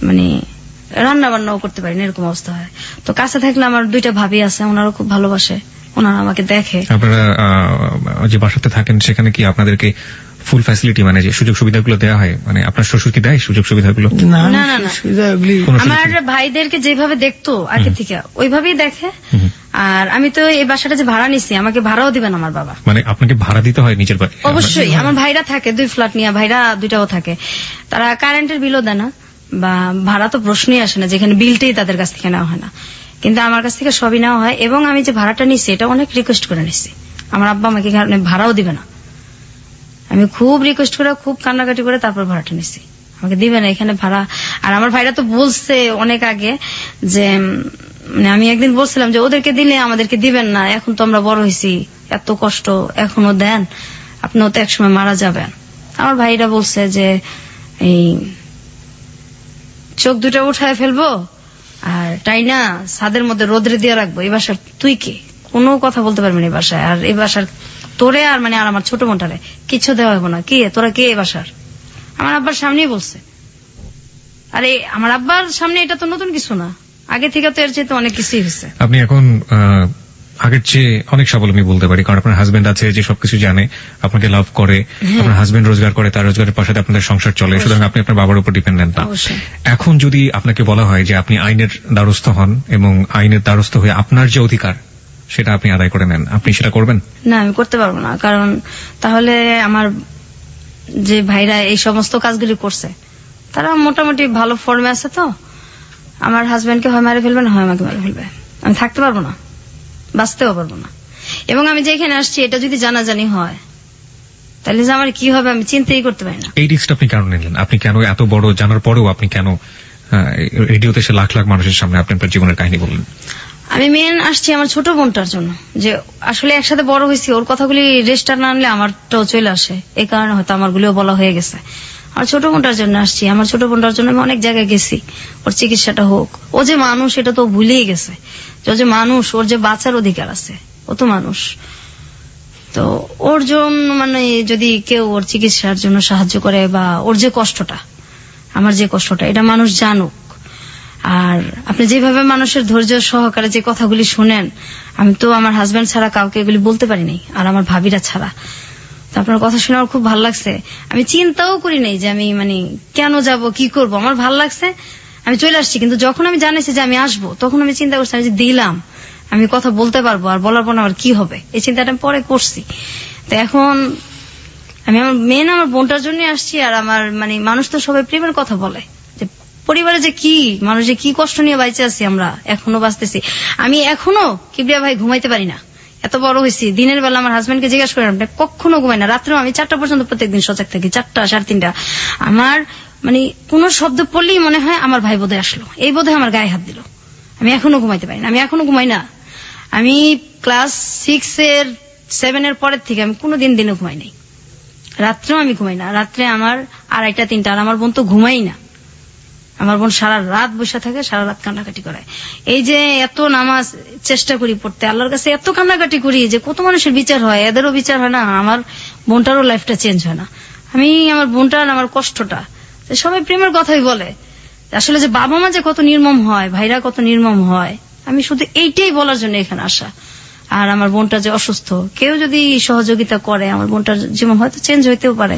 মানে রান্না বান্নাও করতে পারি না, এরকম অবস্থা হয়। তো কাছে থাকলে আমার 2টা ভাবি আছে, ওনারা খুব ভালোবাসে, ওনারা আমাকে দেখে।
আপনারা যে বাসাতে থাকেন সেখানে কি আপনাদেরকে ফুল ফ্যাসিলিটি মানে যে সুযোগ সুবিধাগুলো দেওয়া হয়, মানে আপনার শ্বশুর কি দেয় সুযোগ সুবিধাগুলো?
না
না, না, না।
কোনো সুযোগ
আমার ভাইদেরকে যেভাবে দেখতো আগে থেকে ওইভাবেই দেখে। আর আমি তো এই বাসাটা যে ভাড়া নিছি, আমাকে ভাড়াও দিবেন আমার বাবা।
মানে আপনাকে ভাড়া দিতে হয় নিজের বাড়ি?
অবশ্যই। আমার ভাইরা থাকে 2 ফ্ল্যাট নিয়ে, ভাইরা 2টাও থাকে। তারা কারেন্টের বিলও দেয় না বা ভাড়া তো প্রশ্নই আসে না, যেখানে বিলটাই তাদের কাছ থেকে নেওয়া হয় না, কিন্তু আমার কাছ থেকে সবই নেওয়া হয়। এবং আমি যে ভাড়াটা নিচ্ছি এটা অনেক রিকোয়েস্ট করে নিচ্ছি, আমার আব্বা আমাকে ভাড়াও দিবে না। আমি খুব রিকোয়েস্ট করে, খুব কান্নাকাটি করে তারপর ভাড়াটা নিচ্ছি, আমাকে দিবে না এখানে ভাড়া। আর আমার ভাইরা তো বলছে অনেক আগে যে মানে আমি একদিন বলছিলাম যে ওদেরকে দিলে আমাদেরকে দিবেন না, এখন তো আমরা বড় হয়েছি, এত কষ্ট এখনো দেন, আপনিও তো একসময় মারা যাবেন। আমার ভাইরা বলছে যে এই চোখ 2টা উঠায় ফেলবো আর তাই না ছাদের মধ্যে রোদ্রে দিয়ে রাখবো, এই বাসার তুই কে, কোনো কথা বলতে পারবি না এই বাসায়, আর এই বাসার তোরে আর মানে আর আমার ছোট বোনটারে কিছু দেওয়া হবো না, কি তোরা কে এই বাসার। আমার আব্বার সামনেই বলছে। আরে আমার আব্বার সামনে এটা তো নতুন কিছু না, আগে থেকে তো এর চেয়ে তো অনেক কিছুই হয়েছে।
আপনি এখন আগের চেয়ে অনেক স্বাবলম্বী বলতে পারি, কারণ আপনার হাজবেন্ড আছে যে সবকিছু জানে, আপনাকে লাভ করে, আপনার হাজবেন্ড রোজগার করে, তার রোজগারের পাশে আপনাদের সংসার চলে, সুতরাং আপনি আপনার বাবার উপর ডিপেন্ডেন্ট না।
অবশ্যই।
এখন যদি আপনাকে বলা হয় যে আপনি আইনের দ্বারস্থ হন এবং আইনের দ্বারস্থ হয়ে আপনার যে অধিকার সেটা আপনি আদায় করে নেন, আপনি সেটা করবেন?
না, আমি করতে পারবো না, কারণ তাহলে আমার যে ভাইরা এই সমস্ত কাজগুলি করছে তারা মোটামুটি ভালো ফর্মে আছে, তো আমার হাজবেন্ডকে হয় মারে ফেলবে, না হয় আমাকে মারে ফেলবে, আমি থাকতে পারবো না, বাঁচতেও পারবো না। এবং আমি যেখানে আসছি এটা যদি জানাজানি হয় তাহলে যে আমার কি হবে আমি চিন্তাই করতে পারি না।
এই রিস্কটা আপনি কেন নিলেন? আপনি কেন এত বড় জানার পরেও আপনি কেন রেডিওতে এসে লাখ লাখ মানুষের সামনে আপনি আপনার জীবনের কাহিনী বললেন?
আমি মেন আসছি আমার ছোট বোনটার জন্য, যে আসলে একসাথে বড় হয়েছি, ওর কথাগুলি রেজিস্টার না আনলে আমারটাও চলে আসে, এই কারণে হয়তো আমার গুলিও বলা হয়ে গেছে। আমার ছোট বোনটার জন্য আসছি, আমার ছোট বোনটার জন্য আমি অনেক জায়গায় গেছি, ওর চিকিৎসাটা হোক। ও যে মানুষ এটা তো ভুলেই গেছে, যে ও যে মানুষ, ওর যে বাঁচার অধিকার আছে, ও তো মানুষ। তো ওর জন্য মানে যদি কেউ ওর চিকিৎসার জন্য সাহায্য করে, বা ওর যে কষ্টটা, আমার যে কষ্টটা, এটা মানুষ জানুক। আর আপনি যেভাবে মানুষের ধৈর্য সহকারে যে কথাগুলি শুনেন, আমি তো আমার হাজবেন্ড ছাড়া কাউকে এগুলি বলতে পারিনি, আর আমার ভাবিরা ছাড়া। তো আপনার কথা শুনে আমার খুব ভালো লাগছে, আমি চিন্তাও করি নাই যে আমি মানে কেন যাব, কি করব, আমার ভালো লাগছে, আমি চলে আসছি। কিন্তু যখন আমি জানিয়েছি যে আমি আসবো, তখন আমি চিন্তা করছি, আমি যে দিলাম আমি কথা বলতে পারবো, আর বলার পর আমার কি হবে, এই চিন্তাটা আমি পরে করছি। তো এখন আমি আমার মেন আমার বোনটার জন্য আসছি। আর আমার মানে মানুষ তো সবাই প্রেমের কথা বলে, যে পরিবারে যে কি মানুষ যে কি কষ্ট নিয়ে বাইচে আছি, আমরা এখনো বাঁচতেছি। আমি এখনো কিবরিয়া ভাই ঘুমাইতে পারি না, এত বড় হয়েছি। দিনের বেলা আমার হাজবেন্ডকে জিজ্ঞাসা করেন, আপনি কখনো ঘুমাই না, রাত্রেও আমি 4টা পর্যন্ত প্রত্যেকদিন সজাগ থাকি, 4টা 3:30। আমার মানে কোন শব্দ পড়লেই মনে হয় আমার ভাই বোধহয় আসলো, এই বোধহয় আমার গায়ে হাত দিল। আমি এখনো ঘুমাইতে পারি না, আমি এখনো ঘুমাই না। আমি ক্লাস 6-7 এর পরের থেকে আমি কোনোদিন দিনে ঘুমাই নাই, রাত্রেও আমি ঘুমাই না। রাত্রে আমার 2:30-3টা, আর আমার বোন তো ঘুমাই না। আমার বোন সারা রাত বসে থাকে, সারা রাত কান্নাকাটি করে। এই যে এত নামাজ চেষ্টা করি পড়তে, আল্লাহর কাছে এত কান্নাকাটি করি যে কত মানুষের বিচার হয়, এদেরও বিচার হয় না, আমার বোনটারও লাইফটা চেঞ্জ হয় না। আমি আমার বোনটার আমার কষ্টটা, সবাই প্রেমের কথাই বলে, আসলে যে বাবা মা যে কত নির্মম হয়, ভাইরা কত নির্মম হয়, আমি শুধু এইটাই বলার জন্য এখানে আসা। আর আমার বোনটা যে অসুস্থ, কেউ যদি সহযোগিতা করে আমার বোনটার জীবন হয়তো চেঞ্জ হইতেও পারে।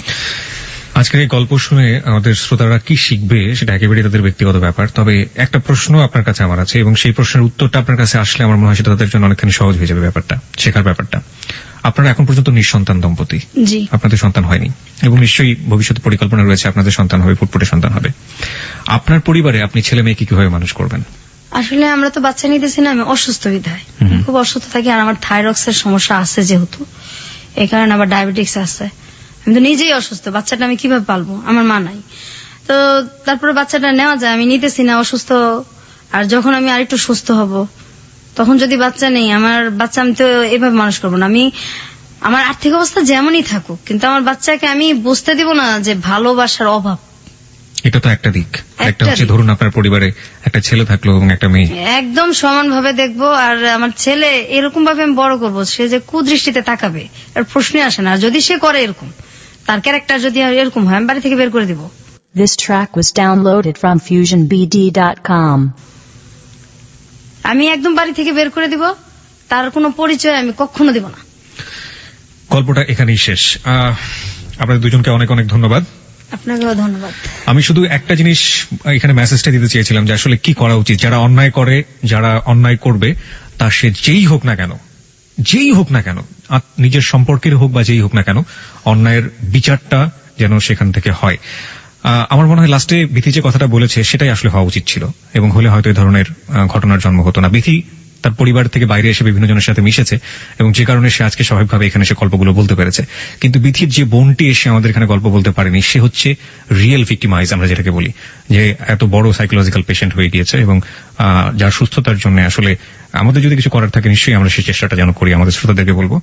আজকের এই গল্প শুনে আমাদের শ্রোতারা কি শিখবে সেটা একেবারেই তাদের ব্যক্তিগত ব্যাপার। তবে একটা প্রশ্ন আপনার কাছে আমার আছে, এবং সেই প্রশ্নের উত্তরটা আপনার কাছে আসলে আমার মনে হয় সেটা তাদের জন্য অনেকখানি সহজ হয়ে যাবে ব্যাপারটা, শেখার ব্যাপারটা। আপনারা এখন পর্যন্ত নিঃসন্তান দম্পতি,
জি,
আপনাদের সন্তান হয়নি, এবং নিশ্চয়ই ভবিষ্যতে পরিকল্পনা রয়েছে আপনাদের সন্তান হবে, ফুটফুটে সন্তান হবে। আপনার পরিবারে আপনি ছেলে মেয়েকে কিভাবে মানুষ করবেন?
আসলে আমরা তো বাচ্চা নিতেছি না, আমি অসুস্থ বিধায় খুব অসুস্থ থাকি। আর আমার থাইরক্সের সমস্যা আছে যেহেতু, এই কারণে আবার ডায়াবেটিক্স আছে। আমি তো নিজেই অসুস্থ, বাচ্চাটা আমি কিভাবে পালবো, আমার মা নাই। তো তারপরে বাচ্চাটা নেওয়া যায়, আমি নিতেছি না, অসুস্থ। আর যখন আমি আরেকটু সুস্থ হব, তখন যদি বাচ্চা নেই, আমার বাচ্চা আমি তো এভাবে মানুষ করবো না। আমি আমার আর্থিক অবস্থা যেমনই থাকুক, কিন্তু আমার বাচ্চাকে আমি বুঝতে দিব না যে ভালোবাসার অভাব।
এটা তো একটা দিক। একটা হচ্ছে ধরুন আপনার পরিবারে একটা ছেলে থাকলো এবং একটা মেয়ে,
একদম সমানভাবে দেখবো। আর আমার ছেলে এরকম ভাবে আমি বড় করবো, সে যে কুদৃষ্টিতে তাকাবে আর প্রশ্নে আসে না। আর যদি সে করে এরকম, তার ক্যারেক্টার যদি এরকম হয়, আমি বাড়ি থেকে বের করে দিব।
This track was downloaded from FusionBD.com.
আমি একদম বাড়ি থেকে বের করে দিব, তার কোনো পরিচয় আমি কখনো দিব না।
গল্পটা এখানেই শেষ। আপনাদের দুজনকে অনেক অনেক ধন্যবাদ।
আপনাকেও ধন্যবাদ।
আমি শুধু একটা জিনিস এখানে মেসেজটা দিতে চেয়েছিলাম, যে আসলে কি করা উচিত। যারা অন্যায় করে, যারা অন্যায় করবে, তা সে যেই হোক না কেন, নিজের সম্পর্কের হোক বা যেই হোক না কেন, অন্যায়ের বিচারটা যেন সেখান থেকে হয়। আমার মনে হয় লাস্টে বিথি যে কথাটা বলেছে সেটাই আসলে হওয়া উচিত ছিল, এবং হলে হয়তো এই ধরনের ঘটনার জন্ম হতো না। বিথি তার পরিবার থেকে বাইরে এসে বিভিন্ন জনের সাথে মিশেছে, এবং যে কারণে সে আজকে স্বাভাবিকভাবে এখানে এসে গল্পগুলো বলতে পেরেছে। কিন্তু বিথির যে বোনটি এসে আমাদের এখানে গল্প বলতে পারেনি, সে হচ্ছে রিয়েল ভিক্টিমাইজ, আমরা যেটাকে বলি, যে এত বড় সাইকোলজিক্যাল পেশেন্ট হয়ে গিয়েছে, এবং যার সুস্থতার জন্য আসলে আমাদের যদি কিছু করার থাকে নিশ্চয়ই আমরা সেই চেষ্টাটা যেন করি, আমাদের শ্রোতাদেরকে বলবো।